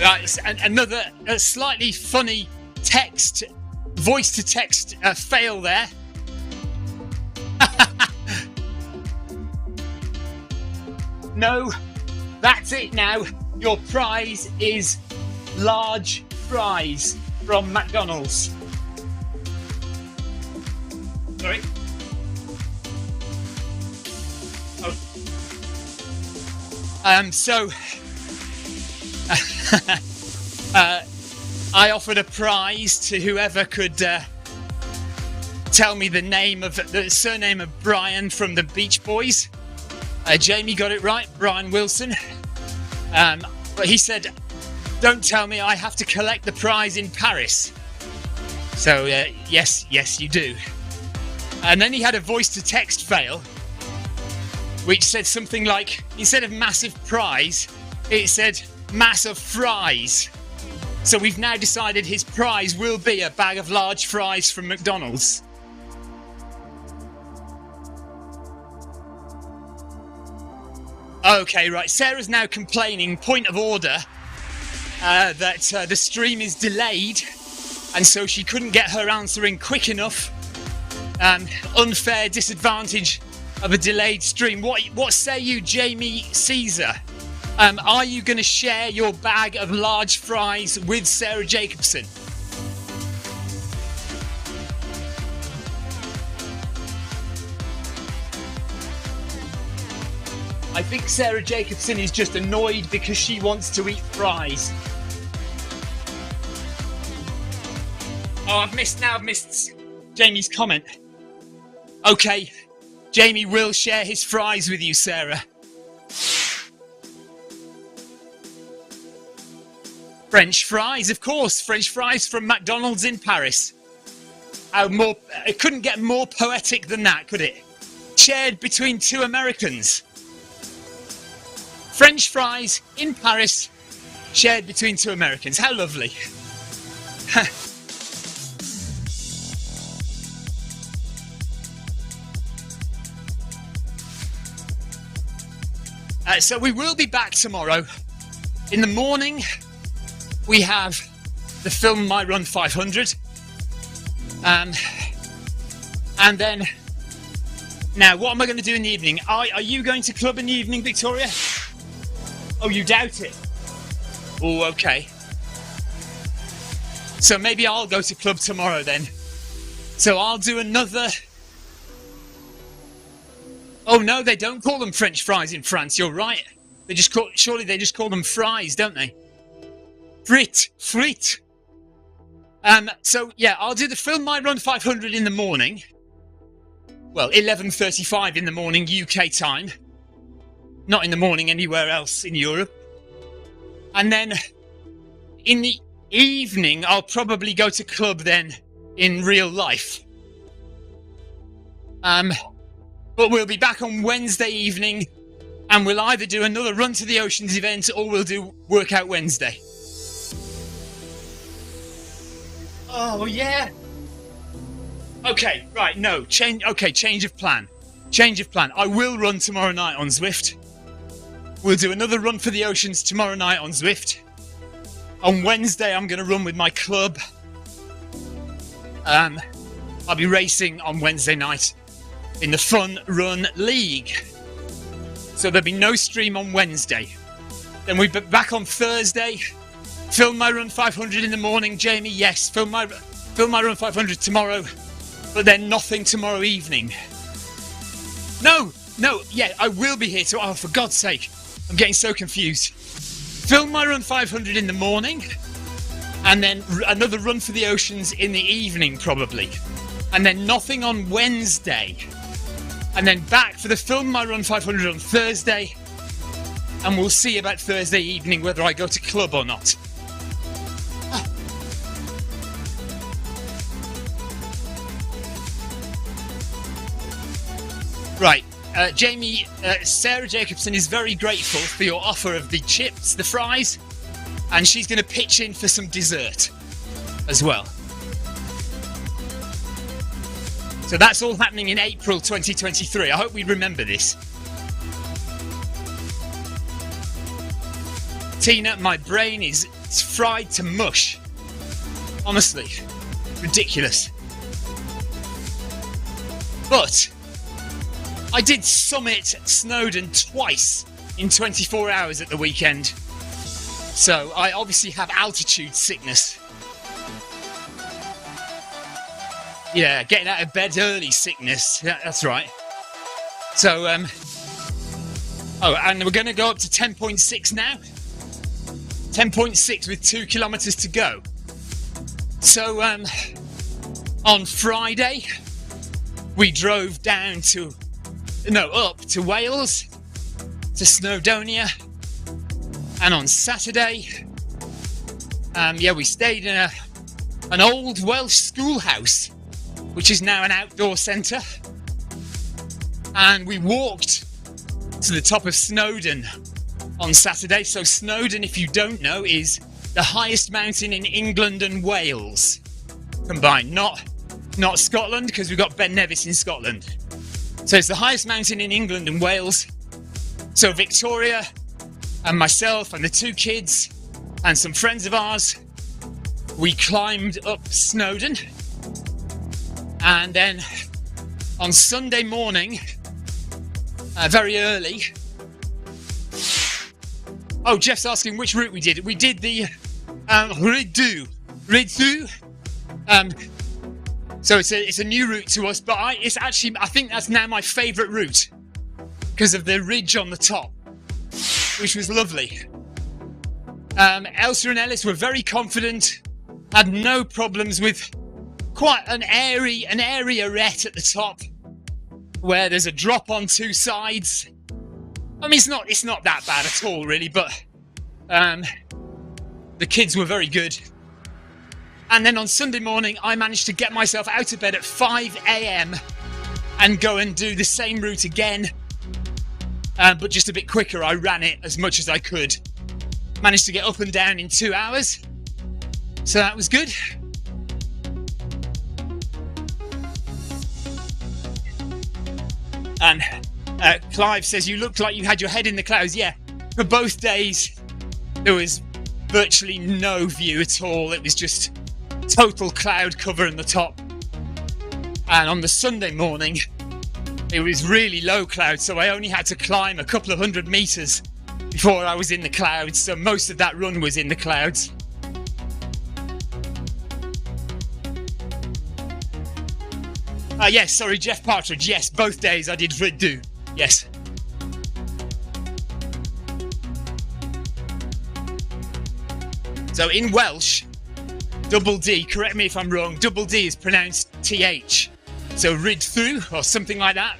Right, another slightly funny voice to text fail there. No, that's it now. Your prize is large fries from McDonald's. Sorry. So I offered a prize to whoever could tell me the surname of Brian from the Beach Boys. Jamie got it right, Brian Wilson. But he said, don't tell me I have to collect the prize in Paris. So yes, you do. And then he had a voice to text fail, which said something like, instead of massive prize, it said mass of fries. So we've now decided his prize will be a bag of large fries from McDonald's. Okay, right. Sarah's now complaining, point of order, that the stream is delayed, and so she couldn't get her answer in quick enough. Unfair disadvantage of a delayed stream. What say you, Jamie Caesar? Are you going to share your bag of large fries with Sarah Jacobson? I think Sarah Jacobson is just annoyed because she wants to eat fries. Oh, I've missed Jamie's comment. Okay, Jamie will share his fries with you, Sarah. French fries, of course. French fries from McDonald's in Paris. It couldn't get more poetic than that, could it? Shared between two Americans. French fries in Paris, shared between two Americans. How lovely. So we will be back tomorrow. In the morning, we have the Film My Run 500. And then, now what am I going to do in the evening? Are you going to club in the evening, Victoria? Oh, you doubt it? Oh, okay. So maybe I'll go to club tomorrow then. So I'll do another... Oh no, they don't call them French fries in France, you're right. Surely they just call them fries, don't they? Frites. So yeah, I'll do the Film My Run 500 in the morning. Well, 11:35 in the morning UK time. Not in the morning anywhere else in Europe. And then in the evening, I'll probably go to club then in real life. But we'll be back on Wednesday evening, and we'll either do another Run to the Oceans event or we'll do Workout Wednesday. Oh, yeah. Okay, right, no. Change of plan. I will run tomorrow night on Zwift. We'll do another Run for the Oceans tomorrow night on Zwift. On Wednesday, I'm going to run with my club. I'll be racing on Wednesday night in the Fun Run League. So there'll be no stream on Wednesday. Then we'll be back on Thursday. Film My Run 500 in the morning, Jamie. Yes, film my Run 500 tomorrow. But then nothing tomorrow evening. No, yeah, I will be here. Oh, for God's sake. I'm getting so confused. Film My Run 500 in the morning. And then another Run for the Oceans in the evening, probably. And then nothing on Wednesday. And then back for the Film My Run 500 on Thursday. And we'll see about Thursday evening whether I go to club or not. Right, Jamie, Sarah Jacobson is very grateful for your offer of the chips, the fries, and she's going to pitch in for some dessert as well. So that's all happening in April 2023. I hope we remember this. Tina, my brain is fried to mush. Honestly, ridiculous. But I did summit Snowdon twice in 24 hours at the weekend. So I obviously have altitude sickness. Yeah, getting out of bed early sickness. Yeah, that's right. So, oh, and we're going to go up to 10.6 now. 10.6 with 2 kilometers to go. So, on Friday, we drove up to Wales, to Snowdonia. And on Saturday, we stayed in an old Welsh schoolhouse, which is now an outdoor centre. And we walked to the top of Snowdon on Saturday. So Snowdon, if you don't know, is the highest mountain in England and Wales combined. Not Scotland, because we've got Ben Nevis in Scotland. So it's the highest mountain in England and Wales. So Victoria and myself and the 2 kids and some friends of ours, we climbed up Snowdon. And then on Sunday morning, very early. Oh, Jeff's asking which route we did. We did the Rideau. So it's a new route to us, but I think that's now my favourite route because of the ridge on the top, which was lovely. Elsa and Ellis were very confident, had no problems with quite an areaette at the top where there's a drop on 2 sides. I mean, it's not that bad at all, really, but the kids were very good. And then on Sunday morning, I managed to get myself out of bed at 5 a.m. and go and do the same route again, but just a bit quicker. I ran it as much as I could. Managed to get up and down in 2 hours, so that was good. And Clive says, you looked like you had your head in the clouds. Yeah, for both days, there was virtually no view at all. It was just total cloud cover in the top. And on the Sunday morning, it was really low cloud, so I only had to climb a couple of 100 meters before I was in the clouds. So most of that run was in the clouds. Yes, sorry, Jeff Partridge. Yes, both days I did Rideau. Yes. So in Welsh, double D, correct me if I'm wrong, double D is pronounced TH. So Rideau or something like that.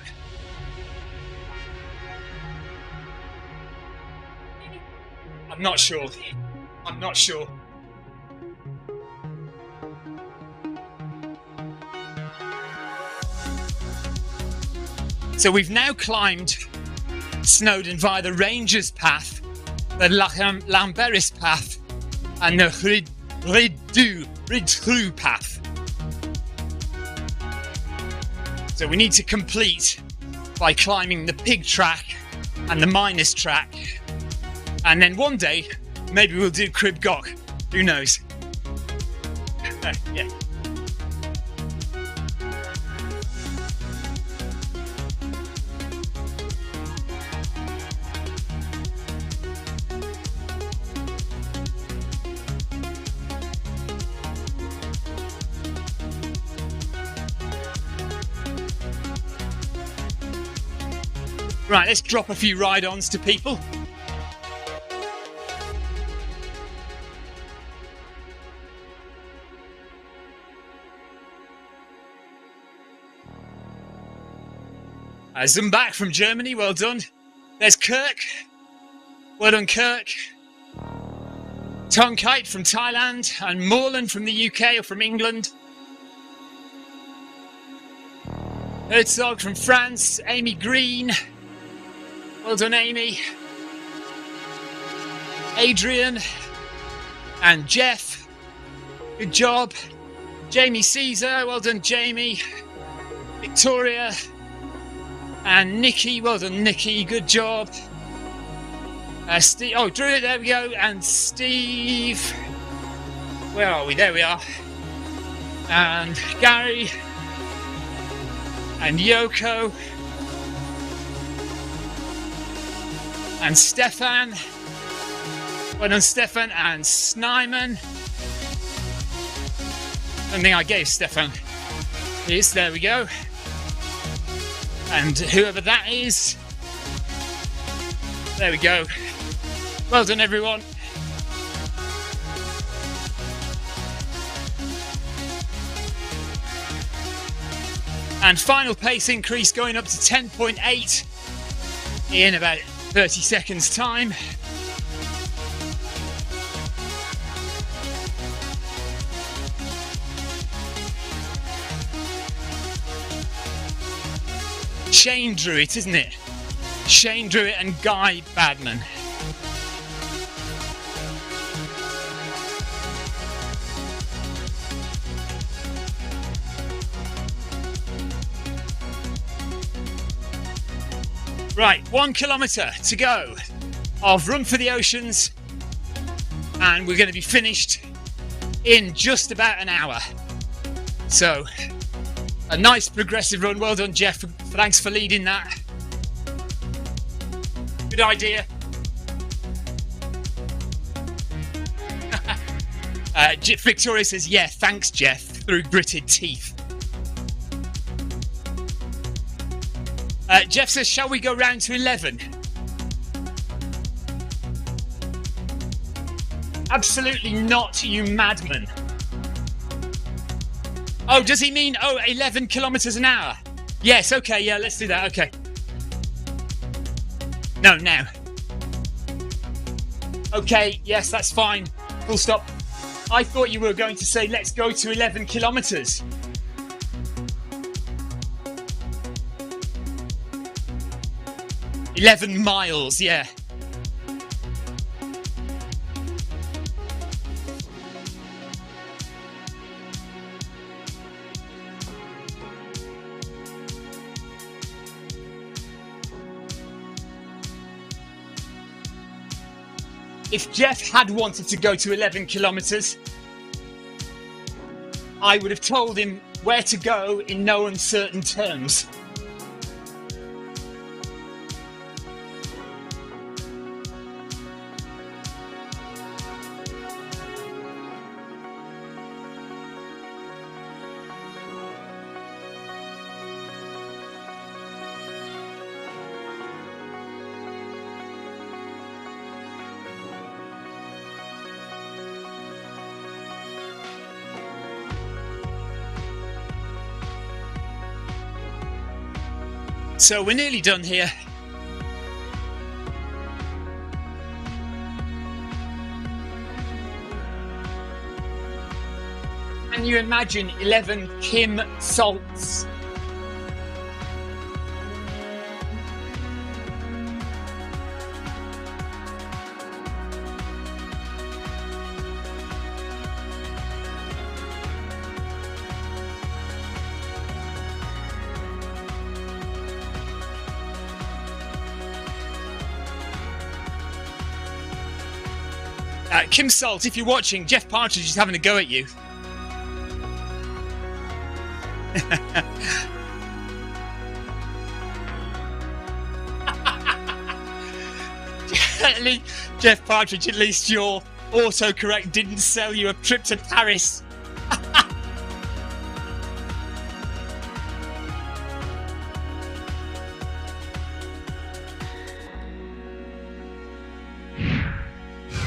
I'm not sure. So we've now climbed Snowdon via the Rangers path, the Llanberis path, and the Rideau path. So we need to complete by climbing the pig track and the miners track. And then one day, maybe we'll do Crib Goch. Who knows? Yeah. Right, let's drop a few ride-ons to people. Zumbach from Germany, well done. There's Kirk. Well done, Kirk. Tonkite from Thailand and Moreland from the UK or from England. Herzog from France, Amy Green. Well done, Amy. Adrian and Jeff. Good job. Jamie Caesar. Well done, Jamie. Victoria and Nikki. Well done, Nikki. Good job. Steve. Oh, Drew. There we go. And Steve. Where are we? There we are. And Gary. And Yoko. And Stefan. Well done, Stefan. And Snyman. I don't think I gave Stefan Yes, there we go. And whoever that is, there we go. Well done, everyone. And final pace increase going up to 10.8 in about 30 seconds time. Shane drew it, isn't it? Shane drew it and Guy Badman. Right, 1 kilometre to go of Run for the Oceans, and we're going to be finished in just about an hour. So, a nice progressive run. Well done, Jeff. Thanks for leading that. Good idea. Victoria says, yeah, thanks, Jeff, through gritted teeth. Jeff says, shall we go round to 11? Absolutely not, you madman. Oh, does he mean, 11 kilometres an hour? Yes, okay, yeah, let's do that, okay. No, now. Okay, yes, that's fine. Full stop. I thought you were going to say, let's go to 11 kilometres. "11 miles, yeah. If Jeff had wanted to go to 11 kilometres, I would have told him where to go in no uncertain terms. So we're nearly done here. Can you imagine 11 Kim salts? Kim Salt, if you're watching, Jeff Partridge is having a go at you. Jeff Partridge, at least your autocorrect didn't sell you a trip to Paris.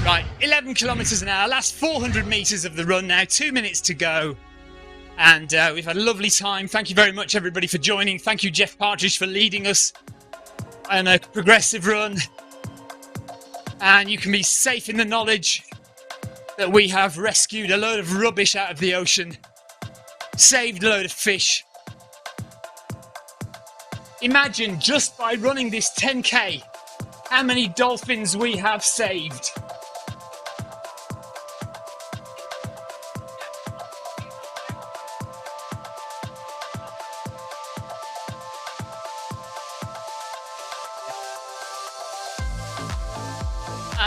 Right, 11 kilometres an hour, last 400 metres of the run now, 2 minutes to go. And we've had a lovely time. Thank you very much, everybody, for joining. Thank you, Jeff Partridge, for leading us on a progressive run. And you can be safe in the knowledge that we have rescued a load of rubbish out of the ocean, saved a load of fish. Imagine, just by running this 10k, how many dolphins we have saved.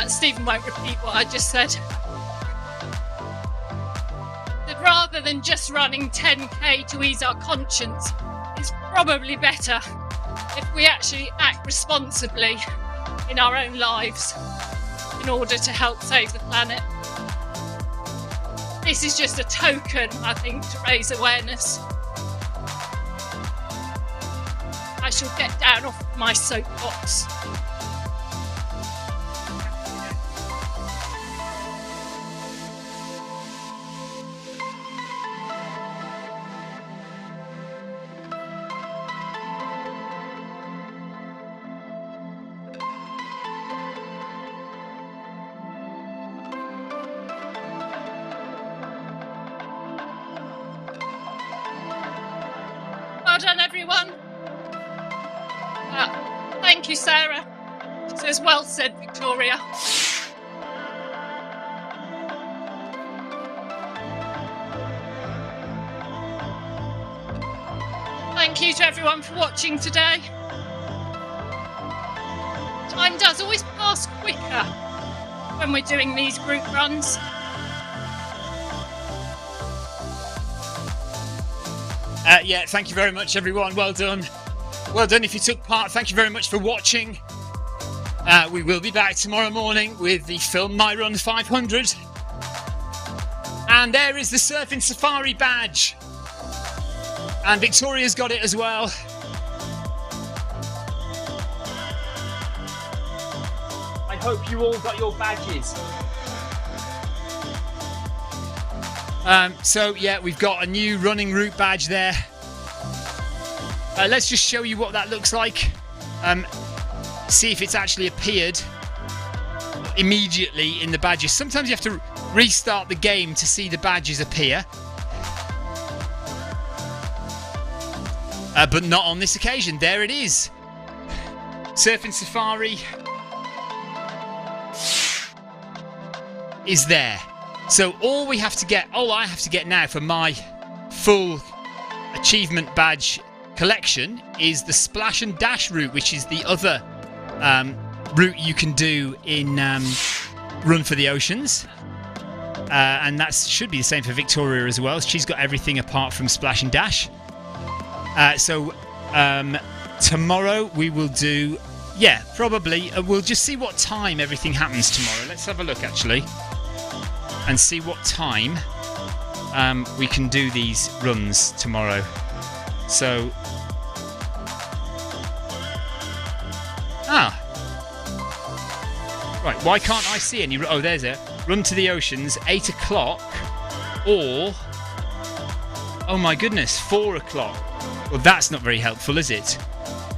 Stephen won't repeat what I just said. That rather than just running 10k to ease our conscience, it's probably better if we actually act responsibly in our own lives in order to help save the planet. This is just a token, I think, to raise awareness. shall get down off my soapbox. Well done, everyone. Thank you, Sarah. She says, well said, Victoria. Thank you to everyone for watching today. Time does always pass quicker when we're doing these group runs. Yeah, thank you very much, everyone. Well done. Well done if you took part. Thank you very much for watching. We will be back tomorrow morning with the Film My Run 500. And there is the Surfing Safari badge. And Victoria's got it as well. I hope you all got your badges. So yeah, we've got a new running route badge there. Let's just show you what that looks like. See if it's actually appeared immediately in the badges. Sometimes you have to restart the game to see the badges appear. But not on this occasion. There it is. Surfing Safari is there. So all I have to get now for my full achievement badge collection is the Splash and Dash route, which is the other route you can do in Run for the Oceans. And that should be the same for Victoria as well. She's got everything apart from Splash and Dash. So tomorrow we will do, probably, we'll just see what time everything happens tomorrow. Let's have a look actually and see what time we can do these runs tomorrow. So, right, why can't I see any? Oh, there's it. Run to the Oceans, 8 o'clock, or, oh my goodness, 4 o'clock. Well, that's not very helpful, is it?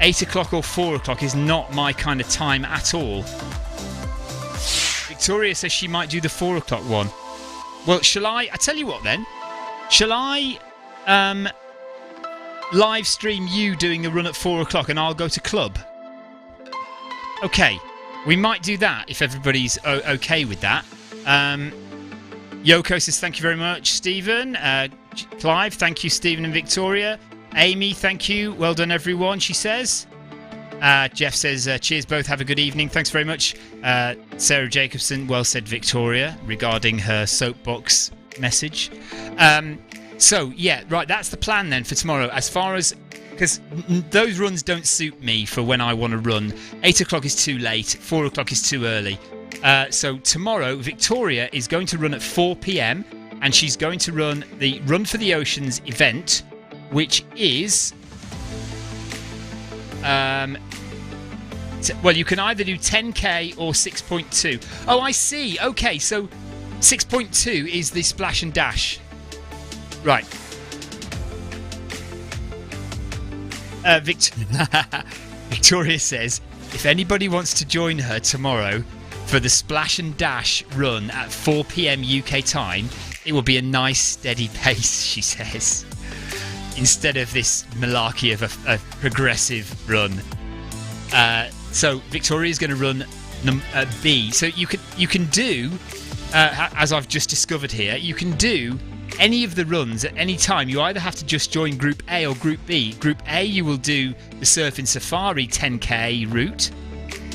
8 o'clock or 4 o'clock is not my kind of time at all. Victoria says she might do the 4 o'clock one. Well, shall I tell you what then? Shall I live stream you doing the run at 4 o'clock and I'll go to club? Okay, we might do that if everybody's okay with that. Yoko says thank you very much, Stephen. Clive, thank you, Stephen and Victoria. Amy, thank you. Well done, everyone, she says. Jeff says, cheers both, have a good evening. Thanks very much. Sarah Jacobson, well said, Victoria, regarding her soapbox message. So, yeah, right, that's the plan then for tomorrow. As far as, because those runs don't suit me for when I want to run. 8 o'clock is too late, 4 o'clock is too early. So tomorrow, Victoria is going to run at 4 p.m. and she's going to run the Run for the Oceans event, which is... well, you can either do 10k or 6.2. Oh, I see. Okay, so 6.2 is the Splash and Dash. Right. Victoria says, if anybody wants to join her tomorrow for the Splash and Dash run at 4 p.m. UK time, it will be a nice steady pace, she says, instead of this malarkey of a progressive run. So Victoria's going to run B. So you can do, as I've just discovered here, you can do any of the runs at any time. You either have to just join Group A or Group B. Group A, you will do the Surfing Safari 10k route,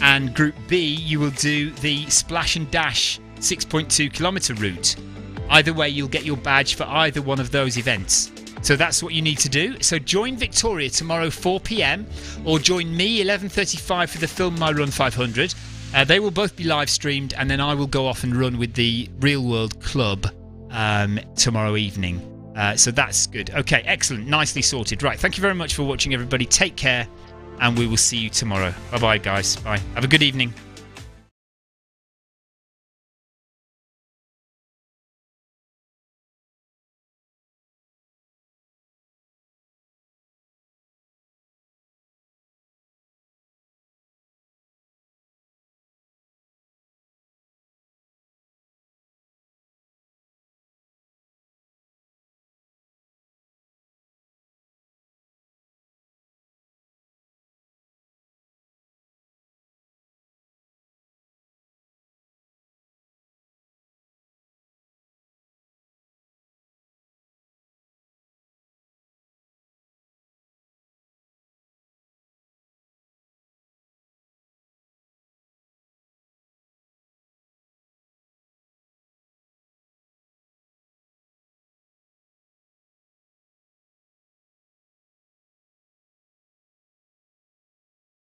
and Group B, you will do the Splash and Dash 6.2 kilometre route. Either way, you'll get your badge for either one of those events. So that's what you need to do. So join Victoria tomorrow 4 p.m. or join me 11:35 for the Film My Run 500. They will both be live streamed, and then I will go off and run with the Real World Club tomorrow evening. So that's good. Okay, excellent. Nicely sorted. Right, thank you very much for watching, everybody. Take care, and we will see you tomorrow. Bye bye, guys. Bye. Have a good evening.